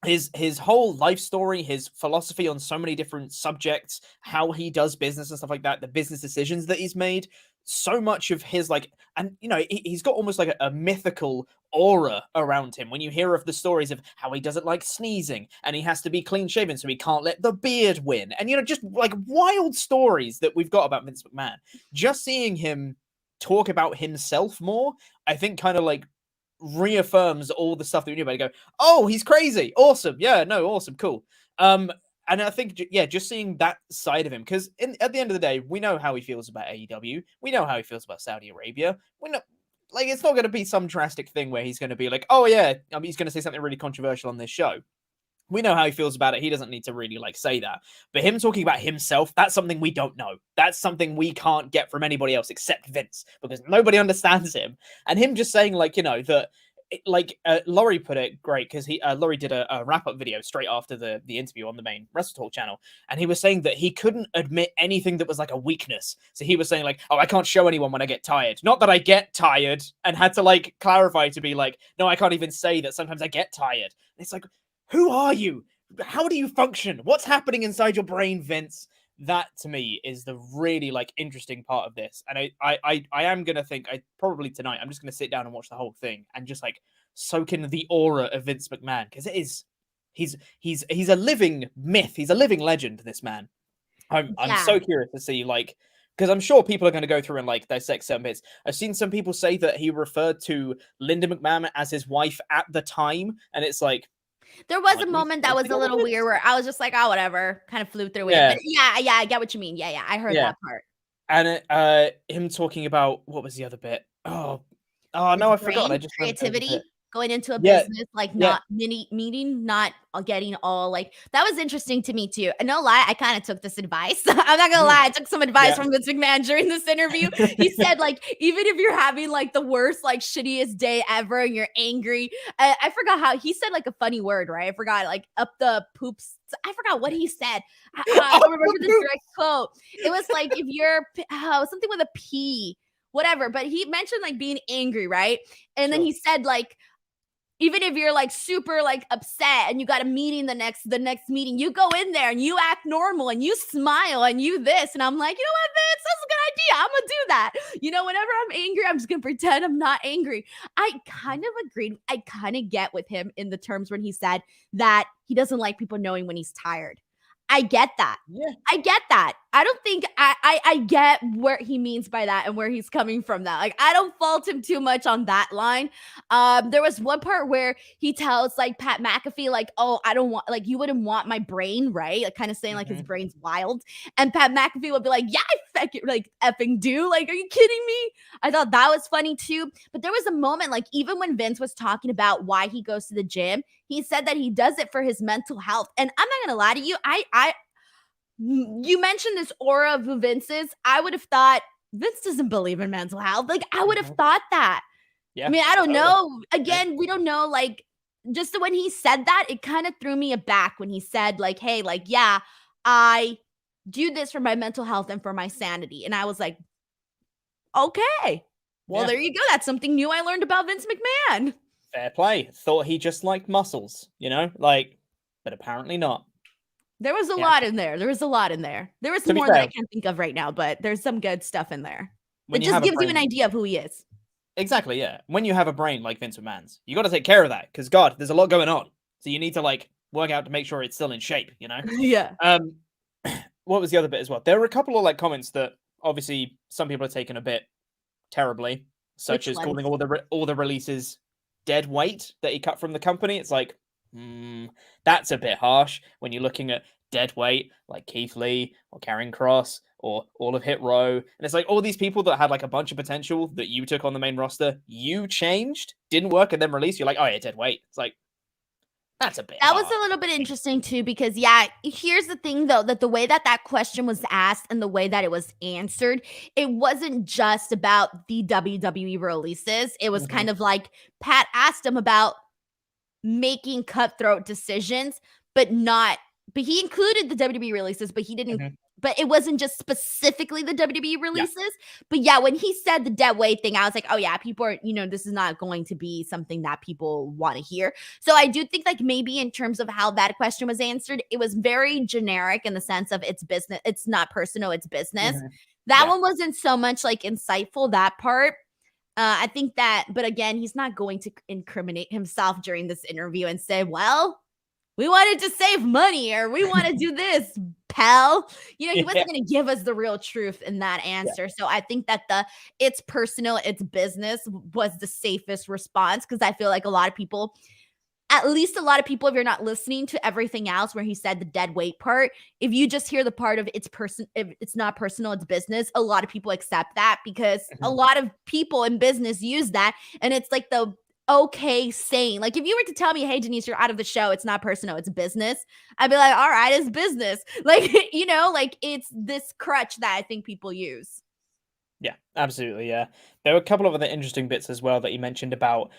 His whole life story, his philosophy on so many different subjects, how he does business and stuff like that, the business decisions that he's made, so much of his like, and he's got almost like a mythical aura around him. When you hear of the stories of how he doesn't like sneezing and he has to be clean shaven so he can't let the beard win, and just like wild stories that we've got about Vince McMahon, just seeing him talk about himself more, I think kind of like reaffirms all the stuff that we knew about it. Go, oh, he's crazy, awesome, yeah, no, awesome, cool. And I think, just seeing that side of him, because at the end of the day, we know how he feels about AEW, we know how he feels about Saudi Arabia. We know, like, it's not going to be some drastic thing where he's going to be like, oh yeah, he's going to say something really controversial on this show. We know how he feels about it. He doesn't need to really like say that. But him talking about himself, that's something we don't know. That's something we can't get from anybody else except Vince, because nobody understands him. And him just saying like, that, like Laurie put it great, because Laurie did a wrap-up video straight after the interview on the main WrestleTalk channel, and he was saying that he couldn't admit anything that was like a weakness. So he was saying like, oh, I can't show anyone when I get tired. Not that I get tired, and had to like clarify to be like, no, I can't even say that sometimes I get tired. And it's like, who are you? How do you function? What's happening inside your brain, Vince? That to me is the really like interesting part of this. And I am gonna think, probably tonight I'm just gonna sit down and watch the whole thing and just like soak in the aura of Vince McMahon, because it is he's a living myth. He's a living legend, this man. I'm so curious to see, like, because I'm sure people are going to go through and like dissect some bits. I've seen some people say that he referred to Linda McMahon as his wife at the time, and it's like,
there was a moment that was a little weird where I was just like, oh, whatever, kind of flew through it. But yeah, I get what you mean. Yeah, I heard that part.
And him talking about, what was the other bit? Oh no, I forgot. I just
creativity. Going into a business, like not meeting, not getting all like, that was interesting to me too. And no lie, I kind of took this advice. I'm not gonna lie, I took some advice from Vince McMahon during this interview. He said like, even if you're having like the worst, like shittiest day ever and you're angry, I forgot how he said like a funny word, right? I forgot, like up the poops. I forgot what he said. I don't remember the direct quote. It was like, if you're something with a P, whatever. But he mentioned like being angry, right? And then he said like, even if you're like super like upset and you got a meeting the next meeting, you go in there and you act normal and you smile and you this. And I'm like, you know what, Vince, that's a good idea. I'm gonna do that. Whenever I'm angry, I'm just gonna pretend I'm not angry. I kind of agreed. I kind of get with him in the terms when he said that he doesn't like people knowing when he's tired. I get that. Yeah. I get that. I don't think I get where he means by that and where he's coming from that. Like, I don't fault him too much on that line. There was one part where he tells like Pat McAfee, like, oh, I don't want, like, you wouldn't want my brain, right? Like kind of saying like his brain's wild. And Pat McAfee would be like, yeah, I effing do. Like, are you kidding me? I thought that was funny too. But there was a moment, like even when Vince was talking about why he goes to the gym, he said that he does it for his mental health. And I'm not gonna lie to you, you mentioned this aura of Vince's. I would have thought Vince doesn't believe in mental health. Like, I would have thought that. Yeah. I mean, I don't know. Again, we don't know. Like, just when he said that, it kind of threw me aback when he said, like, hey, like, yeah, I do this for my mental health and for my sanity. And I was like, okay, well, there you go. That's something new I learned about Vince McMahon.
Fair play. Thought he just liked muscles, but apparently not.
There was a lot in there. There was more that I can't think of right now, but there's some good stuff in there. It just gives you an idea of who he is.
Exactly, yeah. When you have a brain like Vince McMahon's, you got to take care of that because, God, there's a lot going on. So you need to, work out to make sure it's still in shape,
Yeah.
What was the other bit as well? There were a couple of, comments that, obviously, some people are taking a bit terribly, such as calling all the releases dead weight that he cut from the company. It's like, that's a bit harsh when you're looking at dead weight like Keith Lee or Karrion Kross or all of Hit Row. And it's like all these people that had a bunch of potential that you took on the main roster, you changed, didn't work, and then released. You're like, oh yeah, dead weight. It's like, that's a bit
That
hard.
was a little bit interesting too, because here's the thing though, that the way that question was asked and the way that it was answered, it wasn't just about the WWE releases. It was kind of like Pat asked him about making cutthroat decisions, but he included the WWE releases, but he didn't, but it wasn't just specifically the WWE releases. Yeah. But when he said the dead weight thing, I was like, oh yeah, people are, this is not going to be something that people want to hear. So I do think maybe in terms of how that question was answered, it was very generic in the sense of it's business. It's not personal, it's business. That one wasn't so much insightful, that part. I think that, but again, he's not going to incriminate himself during this interview and say, well, we wanted to save money or we want to do this, pal. He wasn't going to give us the real truth in that answer. So I think that it's personal, it's business was the safest response, because I feel like a lot of people, if you're not listening to everything else where he said the dead weight part, if you just hear the part of if it's not personal, it's business, a lot of people accept that because a lot of people in business use that. And it's like the okay saying, if you were to tell me, hey, Denise, you're out of the show, it's not personal, it's business, I'd be like, all right, it's business. It's this crutch that I think people use.
Yeah, absolutely. Yeah. There were a couple of other interesting bits as well that he mentioned about,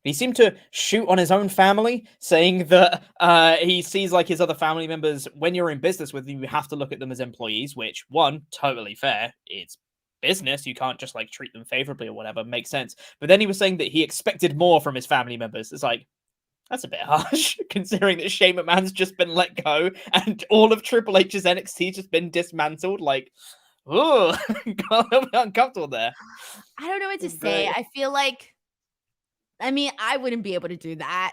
he seemed to shoot on his own family, saying that he sees his other family members, when you're in business with them, you have to look at them as employees, which totally fair. It's business. You can't just treat them favorably or whatever. Makes sense. But then he was saying that he expected more from his family members. It's like, that's a bit harsh, considering that Shane McMahon's just been let go and all of Triple H's NXT just been dismantled. Oh, got a little bit uncomfortable there.
I don't know what to say. I feel I wouldn't be able to do that.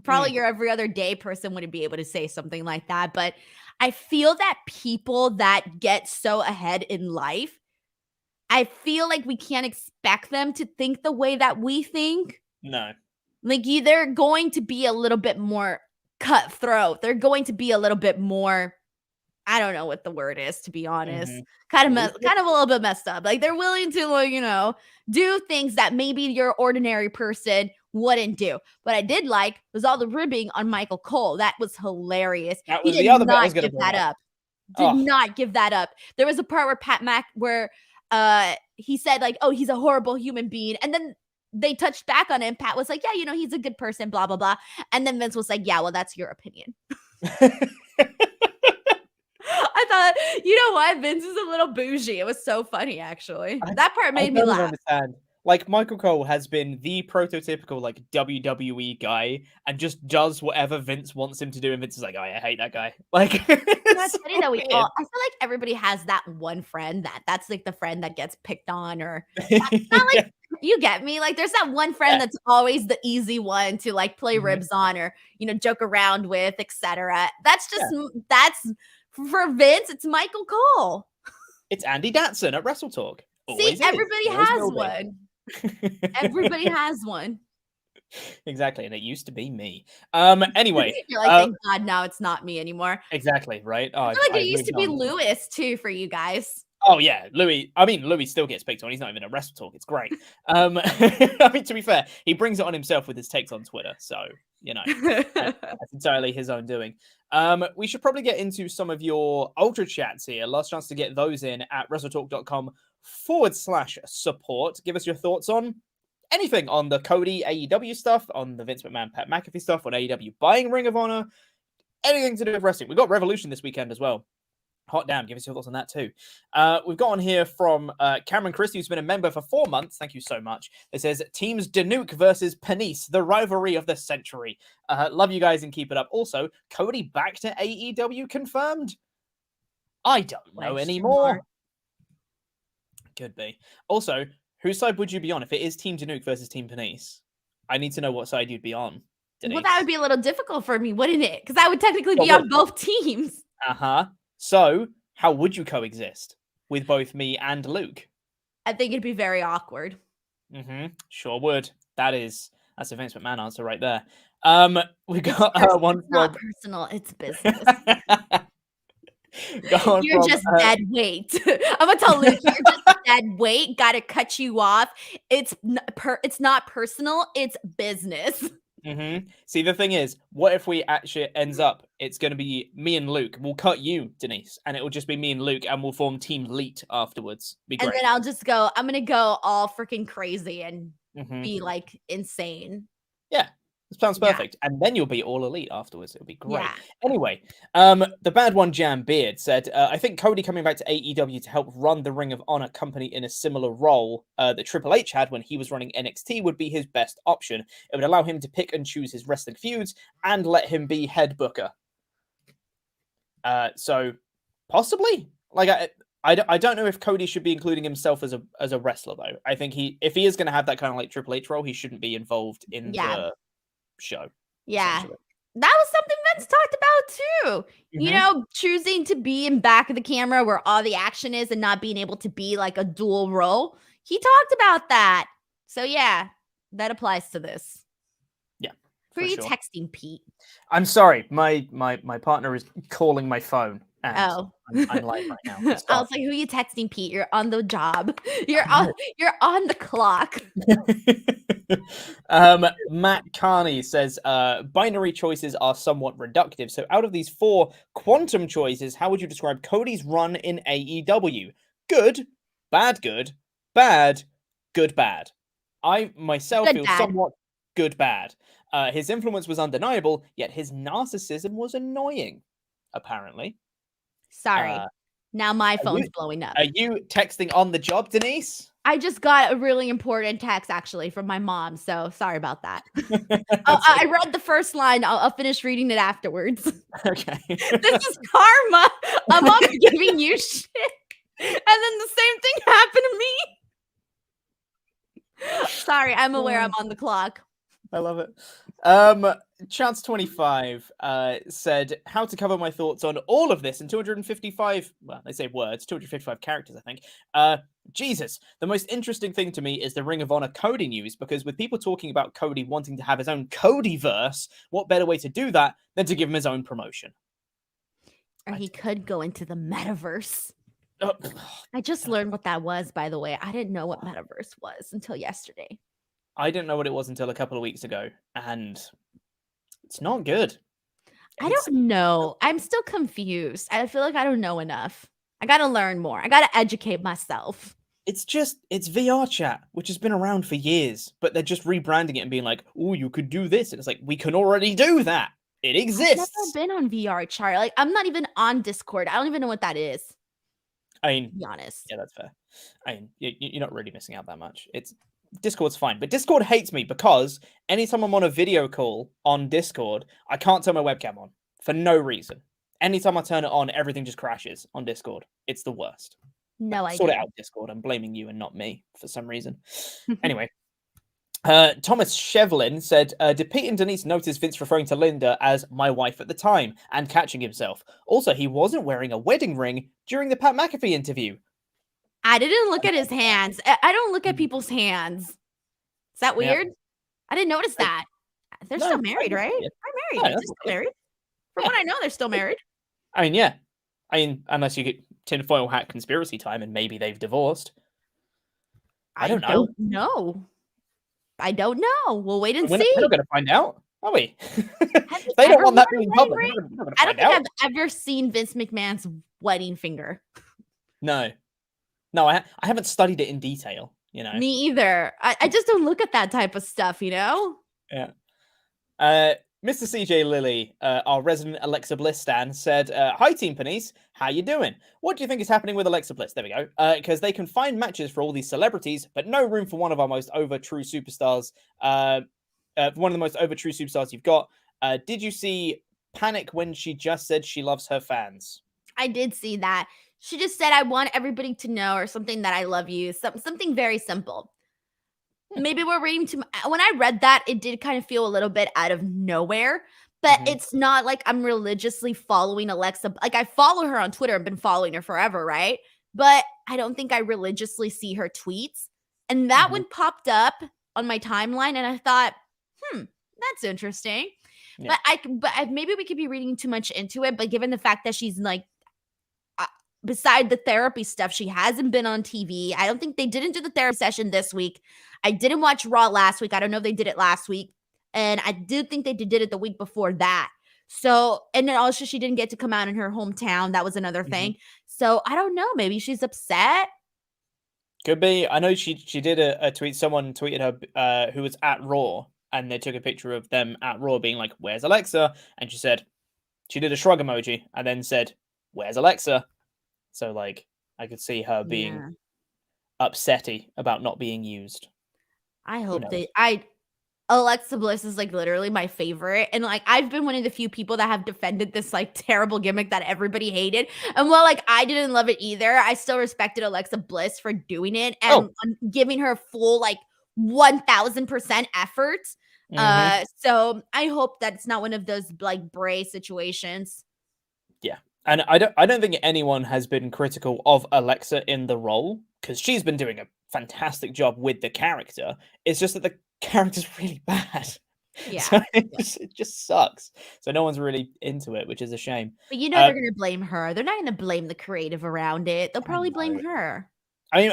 Probably your every other day person wouldn't be able to say something like that. But I feel that people that get so ahead in life, I feel like we can't expect them to think the way that we think.
No.
They're going to be a little bit more cutthroat. They're going to be a little bit more, I don't know what the word is, to be honest. Kind of a little bit messed up. They're willing to, do things that maybe your ordinary person wouldn't do. What I did was all the ribbing on Michael Cole. That was hilarious.
That was the other bit I was going to
give that up. Did not give that up. There was a part where he said oh, he's a horrible human being, and then they touched back on it, and Pat was like, yeah, he's a good person, blah blah blah, and then Vince was like, yeah, well, that's your opinion. I thought, you know what, Vince is a little bougie. It was so funny, actually. That part made me laugh.
Understand. Michael Cole has been the prototypical WWE guy and just does whatever Vince wants him to do, and Vince is like, oh, I hate that guy.
It's so funny that I feel like everybody has that one friend that's the friend that gets picked on, or it's not you get me? There's that one friend that's always the easy one to play ribs on, or joke around with, etc. That's just that's for Vince. It's Michael Cole.
It's Andy Datson at WrestleTalk.
See, everybody has one. Everybody has one.
Exactly, and it used to be me. Anyway,
you're thank God now it's not me anymore.
Exactly, right?
I feel it used to be Lewis too for you guys.
Oh yeah, Louis. I mean, Louis still gets picked on. He's not even at WrestleTalk. It's great. I mean, to be fair, he brings it on himself with his takes on Twitter. So that's entirely his own doing. We should probably get into some of your Ultrachats here. Last chance to get those in at WrestleTalk.com/support. Give us your thoughts on anything on the Cody AEW stuff, on the Vince McMahon Pat McAfee stuff, on AEW buying Ring of Honor, anything to do with wrestling. We got Revolution this weekend as well. Hot damn, give us your thoughts on that too. We've got on here from Cameron Christie, who's been a member for 4 months. Thank you so much. It says, Teams Danuke versus Penise, the rivalry of the century. Love you guys and keep it up. Also, Cody back to AEW confirmed? I don't know anymore. Could be. Also, whose side would you be on if it is Team Danuke versus Team Penise? I need to know what side you'd be on, Denise.
Well, that would be a little difficult for me, wouldn't it? Because I would technically be on both teams.
Uh-huh. So, how would you coexist with both me and Luke?
I think it'd be very awkward.
Sure would. That's a Vince McMahon answer right there. We got one
from... not personal, it's business. You're just dead weight. I'm gonna tell Luke, you're just dead weight. Gotta cut you off. It's not personal, it's business.
See, the thing is, what if we actually ends up, it's going to be me and Luke. We'll cut you, Denise, and it will just be me and Luke, and we'll form Team Leet afterwards. Be great.
And then I'll just go, I'm going to go all freaking crazy and be like insane.
Yeah, this sounds perfect. Yeah. And then you'll be all elite afterwards. It'll be great.
Yeah.
Anyway, the bad one, Jam Beard, said, I think Cody coming back to AEW to help run the Ring of Honor company in a similar role that Triple H had when he was running NXT would be his best option. It would allow him to pick and choose his wrestling feuds and let him be head booker. So possibly, like, I don't know if Cody should be including himself as a wrestler though. I think if he is going to have that kind of like Triple H role, he shouldn't be involved in the show.
Yeah, that was something Vince talked about too. You know, choosing to be in back of the camera where all the action is and not being able to be like a dual role. He talked about that. So yeah, that applies to this.
Yeah.
Who are you texting, Pete?
I'm sorry, my partner is calling my phone. I'm live right now.
I was like, who are you texting, Pete? You're on the job. You're on the clock.
Matt Carney says binary choices are somewhat reductive. So out of these 4 quantum choices, how would you describe Cody's run in AEW? Good, bad, good, bad, good, bad. I myself feel somewhat good, bad. His influence was undeniable, yet his narcissism was annoying, apparently.
Sorry. Now my phone's blowing up.
Are you texting on the job, Denise?
I just got a really important text, actually, from my mom. So sorry about that. I read the first line. I'll finish reading it afterwards.
Okay.
This is karma. I'm always giving you shit. And then the same thing happened to me. Sorry, I'm aware I'm on the clock.
I love it. Chance25 said, how to cover my thoughts on all of this in 255, well, they say words, 255 characters, I think. Jesus, the most interesting thing to me is the Ring of Honor Cody news, because with people talking about Cody wanting to have his own Codyverse, what better way to do that than to give him his own promotion?
Or he could go into the metaverse. I just learned what that was, by the way. I didn't know what metaverse was until yesterday.
I didn't know what it was until a couple of weeks ago, and it's not good.
I don't know. I'm still confused. I feel like I don't know enough. I got to learn more. I got to educate myself.
It's VR chat, which has been around for years, but they're just rebranding it and being like, oh, you could do this. And it's like, we can already do that. It exists.
I've never been on VR chat. Like, I'm not even on Discord. I don't even know what that is.
I mean,
to be honest.
Yeah, that's fair. I mean, you're not really missing out that much. Discord's fine, but Discord hates me because anytime I'm on a video call on Discord, I can't turn my webcam on for no reason. Anytime I turn it on, everything just crashes on Discord. It's the worst.
No idea.
Sort it out, Discord. I'm blaming you and not me for some reason. Anyway, Thomas Shevlin said, did Pete and Denise notice Vince referring to Linda as my wife at the time and catching himself? Also, he wasn't wearing a wedding ring during the Pat McAfee interview.
I didn't look at his hands. I don't look at people's hands. Is that weird? Yep. I didn't notice that. They're still married, right? They're married. They're still married. From what I know, they're still married.
I mean, yeah. I mean, unless you get tinfoil hat conspiracy time and maybe they've divorced. I don't know. I don't know. We'll wait and see.
We're
not going to find out, are we? They don't want that being public.
I don't think I've ever seen Vince McMahon's wedding finger.
No, I haven't studied it in detail, you know.
Me either. I just don't look at that type of stuff, you know?
Yeah. Mr. CJ Lilly, our resident Alexa Bliss stan, said, "Hi, Team Denise. How you doing? What do you think is happening with Alexa Bliss?" There we go. Because they can find matches for all these celebrities, but no room for one of our most over true superstars. One of the most over true superstars you've got. Did you see Panic when she just said she loves her fans?
I did see that. She just said, "I want everybody to know," or something, that I love you. Something very simple. Maybe we're reading too much. When I read that, it did kind of feel a little bit out of nowhere, but it's not like I'm religiously following Alexa. Like, I follow her on Twitter. I've been following her forever, right? But I don't think I religiously see her tweets. And that one popped up on my timeline, and I thought, that's interesting.
Yeah.
But maybe we could be reading too much into it. But given the fact that she's like, beside the therapy stuff, she hasn't been on TV. I don't think they didn't do the therapy session this week. I didn't watch Raw last week. I don't know if they did it last week. And I do think they did it the week before that. So, and then also she didn't get to come out in her hometown. That was another thing. So I don't know. Maybe she's upset.
Could be. I know she did a tweet. Someone tweeted her who was at Raw, and they took a picture of them at Raw being like, "Where's Alexa?" And she did a shrug emoji and then said, "Where's Alexa?" So, like, I could see her being upsetty about not being used.
I hope Alexa Bliss is like literally my favorite. And like, I've been one of the few people that have defended this like terrible gimmick that everybody hated. And while like I didn't love it either, I still respected Alexa Bliss for doing it and giving her full like 1000% effort. So I hope that it's not one of those like Bray situations.
Yeah. And I don't think anyone has been critical of Alexa in the role, because she's been doing a fantastic job with the character. It's just that the character's really bad.
Yeah.
So it just sucks. So no one's really into it, which is a shame.
But you know they're going to blame her. They're not going to blame the creative around it. They'll probably blame her.
I mean,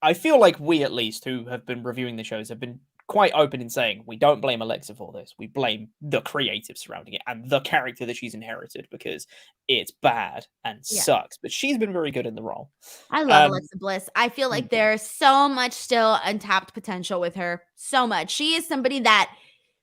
I feel like we, at least, who have been reviewing the shows, have been quite open in saying we don't blame Alexa for this. We blame the creative surrounding it and the character that she's inherited, because it's bad and sucks. But she's been very good in the role.
I love Alexa Bliss. I feel like there's so much still untapped potential with her. So much. She is somebody that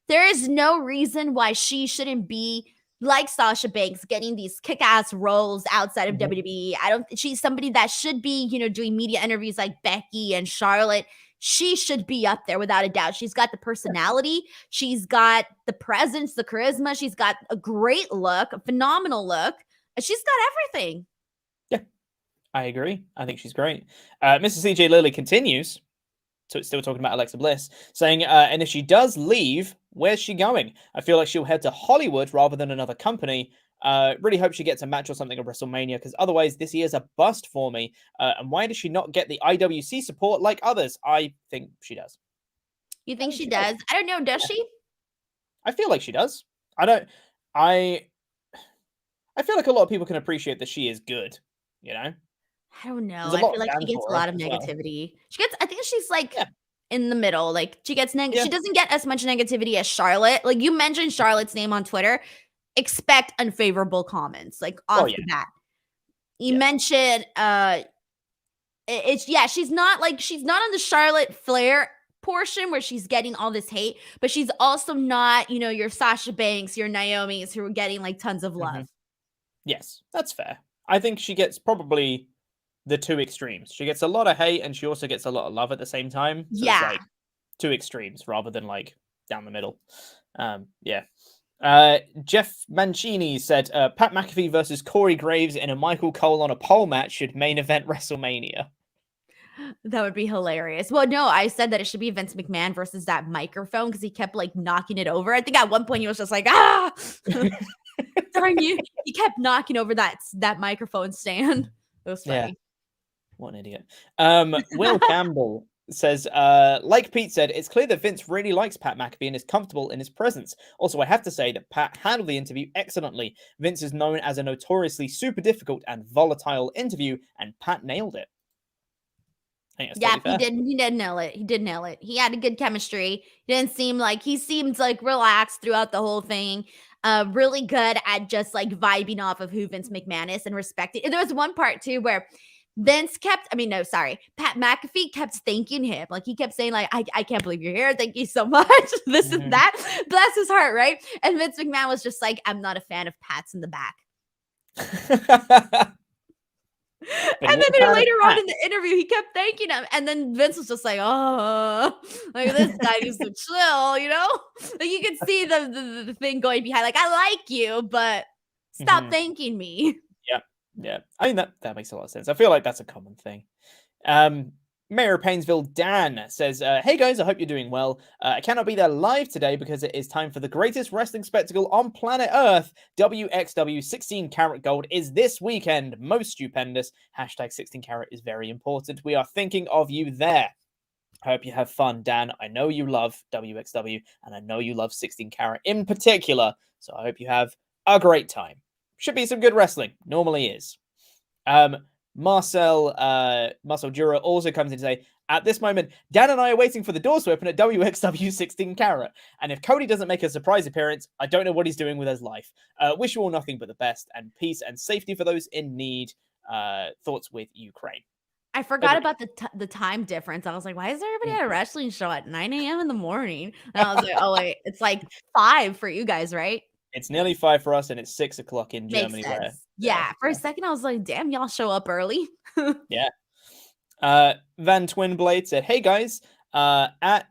there is no reason why she shouldn't be like Sasha Banks, getting these kick-ass roles outside of WWE. She's somebody that should be, doing media interviews like Becky and Charlotte. She should be up there without a doubt. She's got the personality. She's got the presence, the charisma. She's got a great look, a phenomenal look. She's got everything.
Yeah, I agree. I think she's great. Mr. CJ Lilly continues, so it's still talking about Alexa Bliss, saying, and if she does leave, where's she going? I feel like she'll head to Hollywood rather than another company. Really hope she gets a match or something at WrestleMania, because otherwise this year's a bust for me. And why does she not get the IWC support like others? I think she does.
You think she does? I don't know. Does she?
I feel like she does. I feel like a lot of people can appreciate that she is good,
I don't know. I feel like she gets a lot of negativity. I think she's like in the middle. Like she gets she doesn't get as much negativity as Charlotte. Like you mentioned Charlotte's name on Twitter. Expect unfavorable comments, like off the bat. You mentioned she's not on the Charlotte Flair portion where she's getting all this hate, but she's also not, your Sasha Banks, your Naomi's who are getting like tons of love.
Yes, that's fair. I think she gets probably the two extremes. She gets a lot of hate and she also gets a lot of love at the same time. So it's like two extremes rather than like down the middle. Jeff Mancini said Pat McAfee versus Corey Graves in a Michael Cole on a pole match should main event WrestleMania.
That would be hilarious. Well, no, I said that it should be Vince McMahon versus that microphone because he kept like knocking it over. I think at one point he was just like, darn you. He kept knocking over that microphone stand. It was funny.
Yeah. What an idiot. Will Campbell says, like Pete said, it's clear that Vince really likes Pat McAfee and is comfortable in his presence. Also, I have to say that Pat handled the interview excellently. Vince is known as a notoriously super difficult and volatile interview, and Pat nailed it.
Yeah, he did nail it. He did nail it. He had a good chemistry. He seemed like relaxed throughout the whole thing. Really good at just like vibing off of who Vince McMahon is and respecting. And there was one part too where Pat McAfee kept thanking him. Like, he kept saying, like, I can't believe you're here. Thank you so much. This is that. Bless his heart, right? And Vince McMahon was just like, I'm not a fan of pats in the back. And then later on in the interview, he kept thanking him. And then Vince was just like, oh, like, this guy needs to chill, you know? Like, you could see the thing going behind. Like, I like you, but stop thanking me.
Yeah. I mean, that makes a lot of sense. I feel like that's a common thing. Mayor of Painesville, Dan, says, hey guys, I hope you're doing well. I cannot be there live today because it is time for the greatest wrestling spectacle on planet Earth. WXW 16 Karat Gold is this weekend. Most stupendous. Hashtag 16 Karat is very important. We are thinking of you there. I hope you have fun, Dan. I know you love WXW, and I know you love 16 Karat in particular, so I hope you have a great time. Should be some good wrestling. Normally is. Marcel Jura also comes in to say, at this moment, Dan and I are waiting for the doors to open at WXW 16 Karat. And if Cody doesn't make a surprise appearance, I don't know what he's doing with his life. Wish you all nothing but the best and peace and safety for those in need. Thoughts with Ukraine.
I forgot about the time difference. I was like, why is everybody at a wrestling show at 9 a.m. in the morning? And I was like, oh, wait, it's like 5 for you guys, right?
It's nearly 5 for us, and it's 6 o'clock in Germany.
Yeah, for a second, I was like, damn, y'all show up early.
Yeah. Van Twinblade said, hey guys, at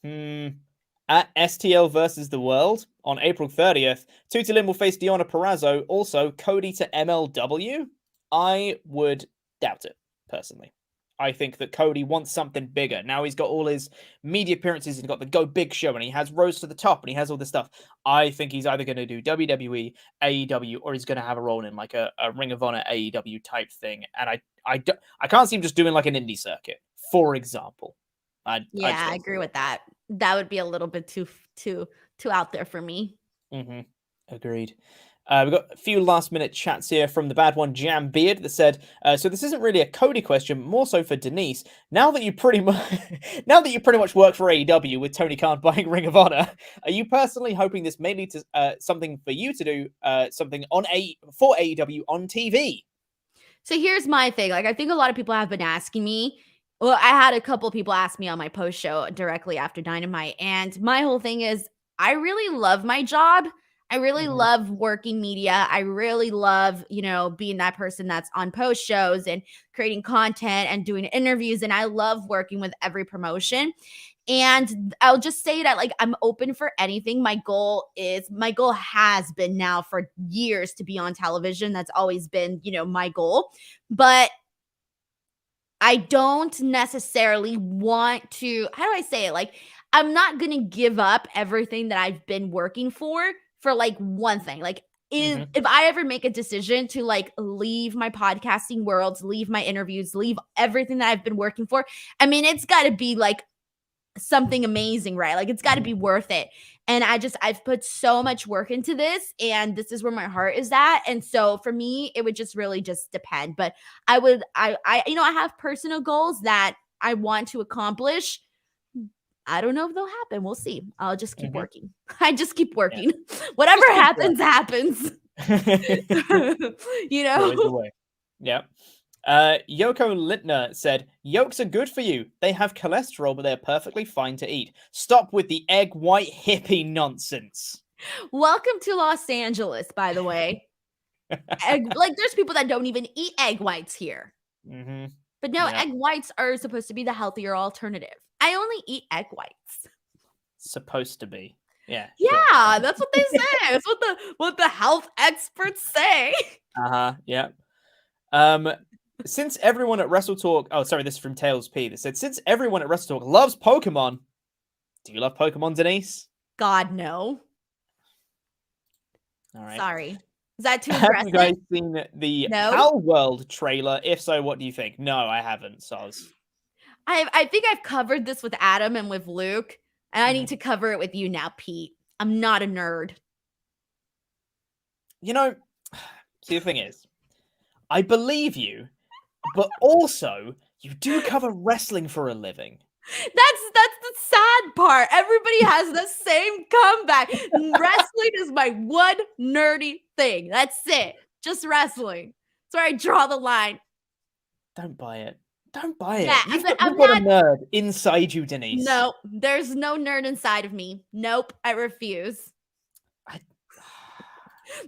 STL versus the World on April 30th, Tuti Lin will face Deonna Purrazzo, also Cody to MLW. I would doubt it, personally. I think that Cody wants something bigger. Now he's got all his media appearances, he's got the Go Big show, and he has Rose to the Top, and he has all this stuff. I think he's either going to do WWE, AEW, or he's going to have a role in like a Ring of Honor AEW type thing. And I can't see him just doing like an indie circuit, for example. I
agree with that. That would be a little bit too out there for me.
Agreed. We've got a few last minute chats here from the bad one, Jam Beard, that said, so this isn't really a Cody question, more so for Denise. Now that you pretty much work for AEW with Tony Khan buying Ring of Honor, are you personally hoping this may lead to something for you to do, something for AEW on TV?
So here's my thing. Like, I think a lot of people have been asking me. Well, I had a couple people ask me on my post show directly after Dynamite, and my whole thing is, I really love my job. I really love working media. I really love, being that person that's on post shows and creating content and doing interviews. And I love working with every promotion. And I'll just say that, like, I'm open for anything. My goal has been now for years to be on television. That's always been, my goal. But I don't necessarily want to, how do I say it? Like, I'm not going to give up everything that I've been working for like one thing. Like, if I ever make a decision to like leave my podcasting world, leave my interviews, leave everything that I've been working for, I mean, it's got to be like something amazing, right? Like, it's got to be worth it. And I've put so much work into this, and this is where my heart is at. And so for me, it would just really just depend. But I have personal goals that I want to accomplish. I don't know if they'll happen. We'll see. I'll just keep working. I just keep working. Yeah. Whatever happens, happens.
Yeah. Yoko Littner said, yolks are good for you. They have cholesterol, but they're perfectly fine to eat. Stop with the egg white hippie nonsense.
Welcome to Los Angeles, by the way. There's people that don't even eat egg whites here. But no, egg whites are supposed to be the healthier alternative. I only eat egg whites.
Supposed to be. Yeah.
Yeah, sure. That's what they say. That's what the health experts say.
Yeah. Since everyone at WrestleTalk, this is from Tails P. That said, since everyone at WrestleTalk loves Pokemon, do you love Pokemon, Denise?
God, no.
All right.
Sorry. Is that too aggressive?
Have you guys seen the Pal World trailer? If so, what do you think? No, I haven't, Soz.
I think I've covered this with Adam and with Luke, and I need to cover it with you now, Pete. I'm not a nerd.
See, the thing is, I believe you, but also you do cover wrestling for a living.
That's the sad part. Everybody has the same comeback. Wrestling is my one nerdy thing. That's it. Just wrestling. That's where I draw the line.
Don't buy it. Don't buy it.
Yeah,
You've
but
got a nerd inside you, Denise.
No, there's no nerd inside of me. Nope, I refuse.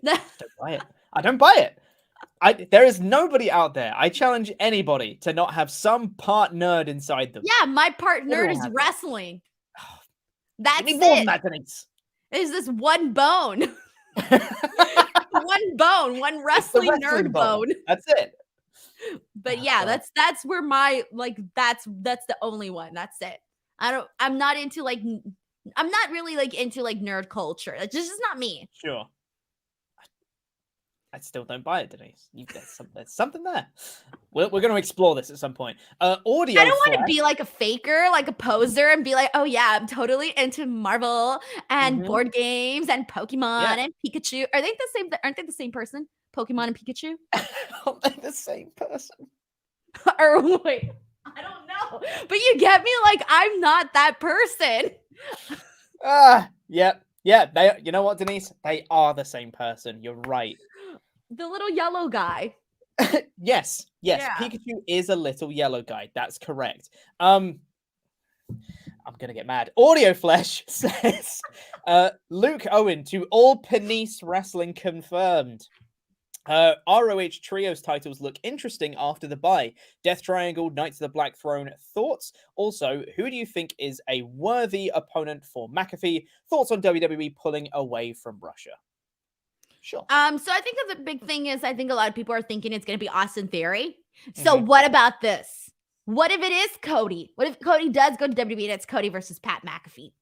Don't buy it. I don't buy it. There is nobody out there. I challenge anybody to not have some part nerd inside them.
Yeah, my part nerd is wrestling. That's
it. More than that, Denise.
Is this one bone? one wrestling nerd bone.
That's it.
But yeah, that's where my that's the only one. That's it. I'm not really into nerd culture. It's just not me.
Sure. I still don't buy it, Denise. There's something there. We're going to explore this at some point. Audio.
I don't want to be like a faker, like a poser, and be like, oh yeah, I'm totally into Marvel and board games and Pokemon and Pikachu. Are they the same? Aren't they the same person? Pokemon and Pikachu?
Aren't they the same person?
Or wait, I don't know. But you get me? Like, I'm not that person.
Yeah. You know what, Denise? They are the same person. You're right.
The little yellow guy.
Yes. Yeah. Pikachu is a little yellow guy. That's correct. I'm gonna get mad. Audio Flesh says Luke Owen to All Denise Wrestling confirmed. ROH Trios titles look interesting after the bye. Death Triangle, Knights of the Black Throne. Thoughts? Also, who do you think is a worthy opponent for McAfee? Thoughts on WWE pulling away from Russia? Sure.
So I think that the big thing is I think a lot of people are thinking it's going to be Austin Theory. So what about this? What if it is Cody? What if Cody does go to WWE and it's Cody versus Pat McAfee?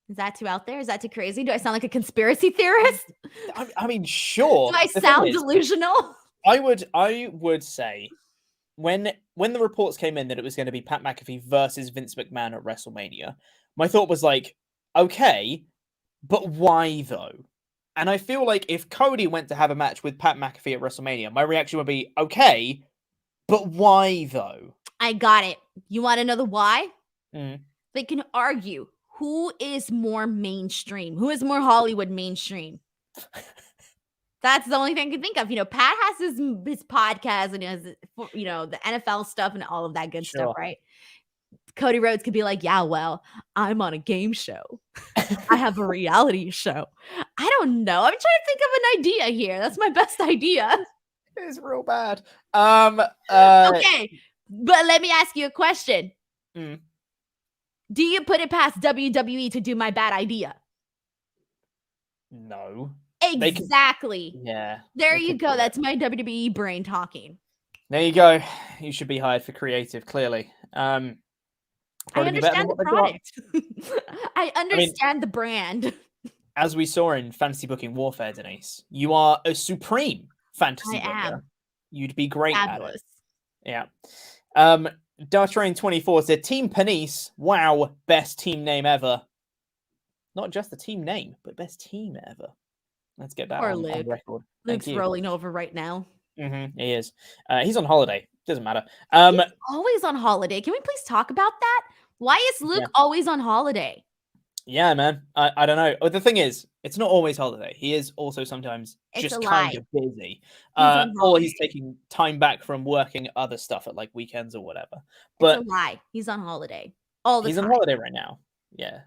Is that too out there? Is that too crazy? Do I sound like a conspiracy theorist?
I mean, sure.
Do I sound delusional?
I would say when the reports came in that it was going to be Pat McAfee versus Vince McMahon at WrestleMania, my thought was like, okay, but why though? And I feel like if Cody went to have a match with Pat McAfee at WrestleMania, my reaction would be, okay, but why though?
I got it. You want to know the why?
They
can argue who is more mainstream, who is more Hollywood mainstream. That's the only thing I can think of. Pat has his podcast and his, the NFL stuff and all of that good stuff, right? Cody Rhodes could be like, yeah, well, I'm on a game show. I have a reality show. I don't know. I'm trying to think of an idea here. That's my best idea.
It's real bad.
Okay, but let me ask you a question. Do you put it past WWE to do my bad idea?
No.
Exactly.
Yeah.
There you go. That's my WWE brain talking.
There you go. You should be hired for creative, clearly.
I understand the product. I understand the brand.
As we saw in Fantasy Booking Warfare, Denise, you are a supreme fantasy booker. You'd be great
Fabulous.
At it. Yeah. Dartrain24 said, Team Denise, wow, best team name ever. Not just the team name, but best team ever. Let's get that on record.
Luke's rolling over right now.
He is. He's on holiday. Doesn't matter.
He's always on holiday. Can we please talk about that? Why is Luke always on holiday?
Yeah, man. I don't know. The thing is, it's not always holiday. He is also sometimes just kind of busy. Or he's taking time back from working other stuff at like weekends or whatever. But
it's a lie. He's on holiday all the time.
He's on holiday right now. Yeah.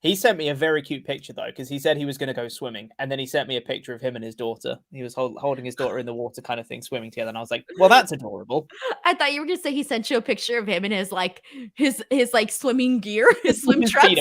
He sent me a very cute picture, though, because he said he was going to go swimming. And then he sent me a picture of him and his daughter. He was holding his daughter in the water kind of thing, swimming together. And I was like, well, that's adorable.
I thought you were going to say he sent you a picture of him in his swimming gear, his swim trunks.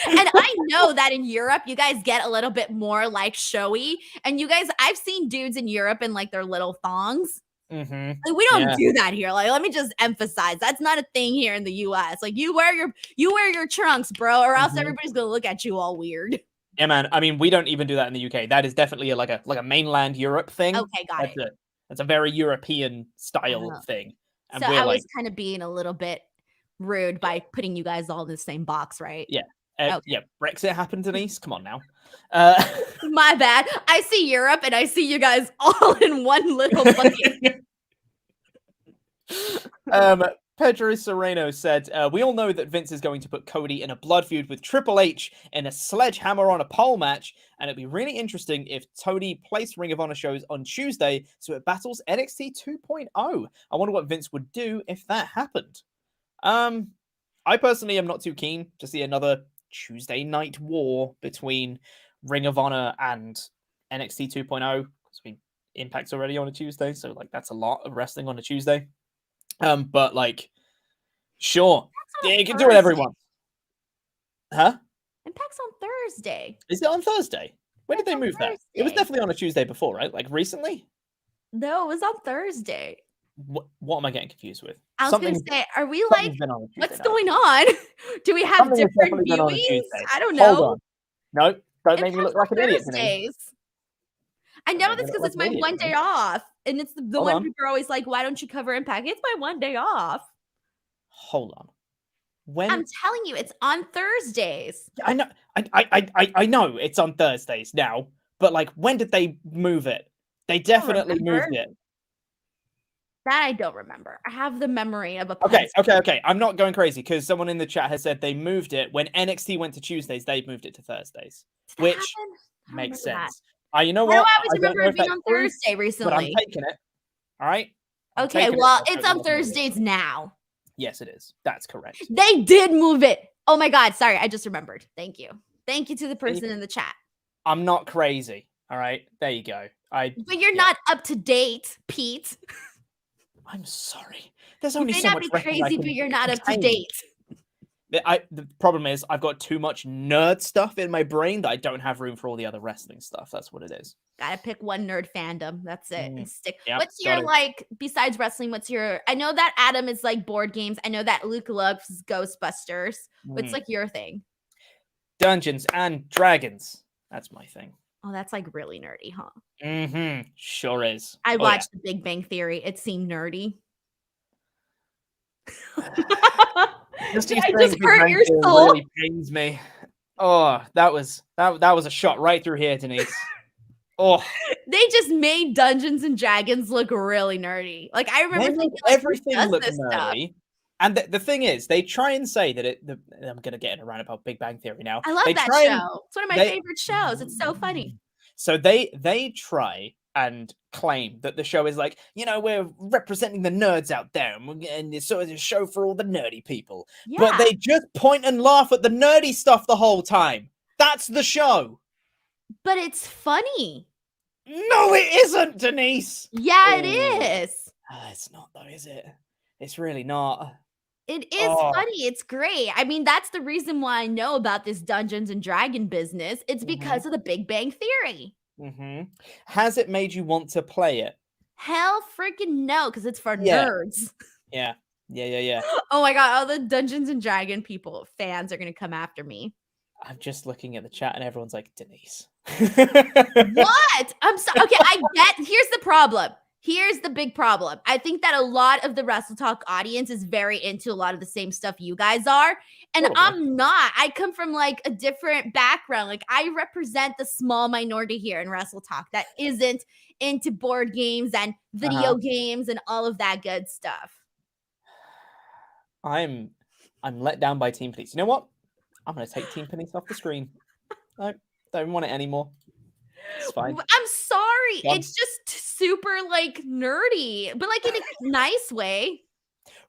And I know that in Europe, you guys get a little bit more like showy. And you guys, I've seen dudes in Europe in like their little thongs. Like, we don't do that here. Like, let me just emphasize that's not a thing here in the US. Like, you wear your trunks, bro, or else everybody's gonna look at you all weird.
Yeah, man. I mean, we don't even do that in the UK. That is definitely like a mainland Europe thing.
Okay, got it.
That's a very European style thing. And
so I was kind of being a little bit rude by putting you guys all in the same box, right?
Yeah. Yeah, Brexit happened, Denise. Come on now.
My bad. I see Europe and I see you guys all in one little bucket.
Pedro Serrano said, we all know that Vince is going to put Cody in a blood feud with Triple H in a sledgehammer on a pole match, and it'd be really interesting if Tony placed Ring of Honor shows on Tuesday so it battles NXT 2.0. I wonder what Vince would do if that happened. I personally am not too keen to see another Tuesday night war between Ring of Honor and NXT 2.0, because we Impact's already on a Tuesday, so like that's a lot of wrestling on a Tuesday. But like, sure, yeah, you can do whatever you want. Huh?
Impact's on Thursday.
Is it on Thursday? When did they move that? It was definitely on a Tuesday before, right? Like recently?
No, it was on Thursday.
What am I getting confused with?
I was going to say, are we like, what's going on? Do we have different viewings? I don't know.
Hold on. No, don't make me look like an idiot.
I know this because it's my one day off. And it's the one people are always like, why don't you cover Impact? It's my one day off.
Hold on. When
I'm telling you, it's on Thursdays.
I know. I know it's on Thursdays now, but like, when did they move it? They definitely moved it.
That I don't remember. I have the memory of a
Okay. I'm not going crazy because someone in the chat has said they moved it when NXT went to Tuesdays. They moved it to Thursdays, which makes sense. You know what?
I always remember it being on Thursday recently.
But I'm taking it. All right.
Okay, well, it's on Thursdays now.
Yes, it is. That's correct.
They did move it. Oh my God. Sorry, I just remembered. Thank you. Thank you to the person in the chat.
I'm not crazy. All right. There you go.
But you're not up to date, Pete.
I'm sorry. There's only
you
so
may
much
not be crazy, but you're not up to date.
The problem is I've got too much nerd stuff in my brain that I don't have room for all the other wrestling stuff. That's what it is.
Gotta pick one nerd fandom. That's it. And stick.
Yep,
what's your besides wrestling? What's your? I know that Adam is like board games. I know that Luke loves Ghostbusters. What's like your thing?
Dungeons and Dragons. That's my thing.
Oh, that's like really nerdy, huh?
Mm-hmm. Sure is.
I watched The Big Bang Theory. It seemed nerdy.
Did I just hurt your soul? Really pains me. Oh, that was a shot right through here, Denise. Oh,
they just made Dungeons and Dragons look really nerdy. Like I remember thinking,
everything looked nerdy. Stuff? And the thing is, they try and say that I'm gonna get in a roundabout Big Bang Theory now.
I love that show. It's one of my favorite shows. It's so funny.
So they try and claim that the show is like, we're representing the nerds out there, and it's sort of a show for all the nerdy people. Yeah. But they just point and laugh at the nerdy stuff the whole time. That's the show.
But it's funny.
No, it isn't, Denise.
Yeah, it is.
It's not though, is it? It's really not.
It is funny. It's great. I mean, that's the reason why I know about this Dungeons and Dragon business. It's because of the Big Bang Theory.
Mm-hmm. Has it made you want to play it?
Hell freaking no, because it's for nerds.
Yeah.
Oh my God, all the Dungeons and Dragon fans are going to come after me.
I'm just looking at the chat and everyone's like, Denise.
What? I'm sorry. Okay, here's the problem. Here's the big problem. I think that a lot of the WrestleTalk audience is very into a lot of the same stuff you guys are. And I'm not. I come from like a different background. Like I represent the small minority here in WrestleTalk that isn't into board games and video games and all of that good stuff.
I'm let down by Team Denise. You know what? I'm going to take Team Denise off the screen. I don't want it anymore. It's fine.
I'm sorry. It's just super like nerdy, but like in a nice way.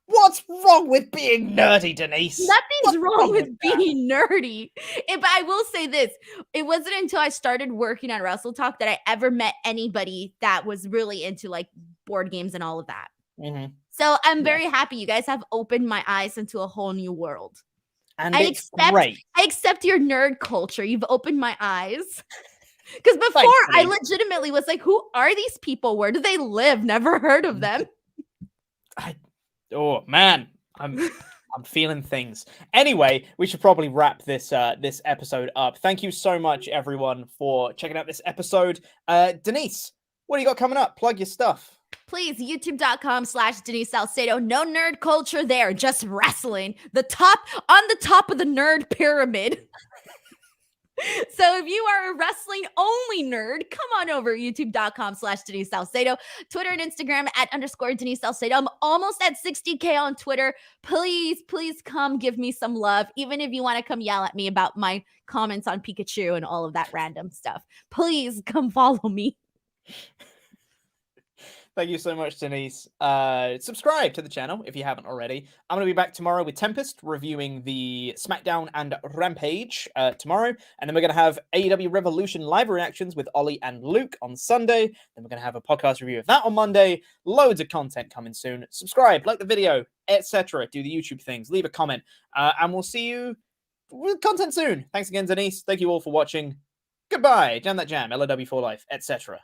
What's wrong with being nerdy, Denise?
Nothing's wrong with being nerdy. But I will say this. It wasn't until I started working on WrestleTalk that I ever met anybody that was really into like board games and all of that.
Mm-hmm.
So I'm very happy you guys have opened my eyes into a whole new world.
And it's great.
I accept your nerd culture. You've opened my eyes. Because before I legitimately was like, who are these people? Where do they live? Never heard of them.
Oh man, I'm feeling things. Anyway, we should probably wrap this episode up. Thank you so much, everyone, for checking out this episode. Denise, what do you got coming up? Plug your stuff.
Please, youtube.com/Denise Salcedo. No nerd culture there, just wrestling. On the top of the nerd pyramid. So if you are a wrestling only nerd, come on over youtube.com/Denise Salcedo, Twitter and Instagram @_Denise Salcedo. I'm almost at 60K on Twitter. Please come give me some love. Even if you want to come yell at me about my comments on Pikachu and all of that random stuff, please come follow me.
Thank you so much, Denise. Subscribe to the channel if you haven't already. I'm going to be back tomorrow with Tempest reviewing the SmackDown and Rampage tomorrow. And then we're going to have AEW Revolution live reactions with Ollie and Luke on Sunday. Then we're going to have a podcast review of that on Monday. Loads of content coming soon. Subscribe, like the video, etc. Do the YouTube things. Leave a comment. And we'll see you with content soon. Thanks again, Denise. Thank you all for watching. Goodbye. Jam that jam. LOW for life, etc.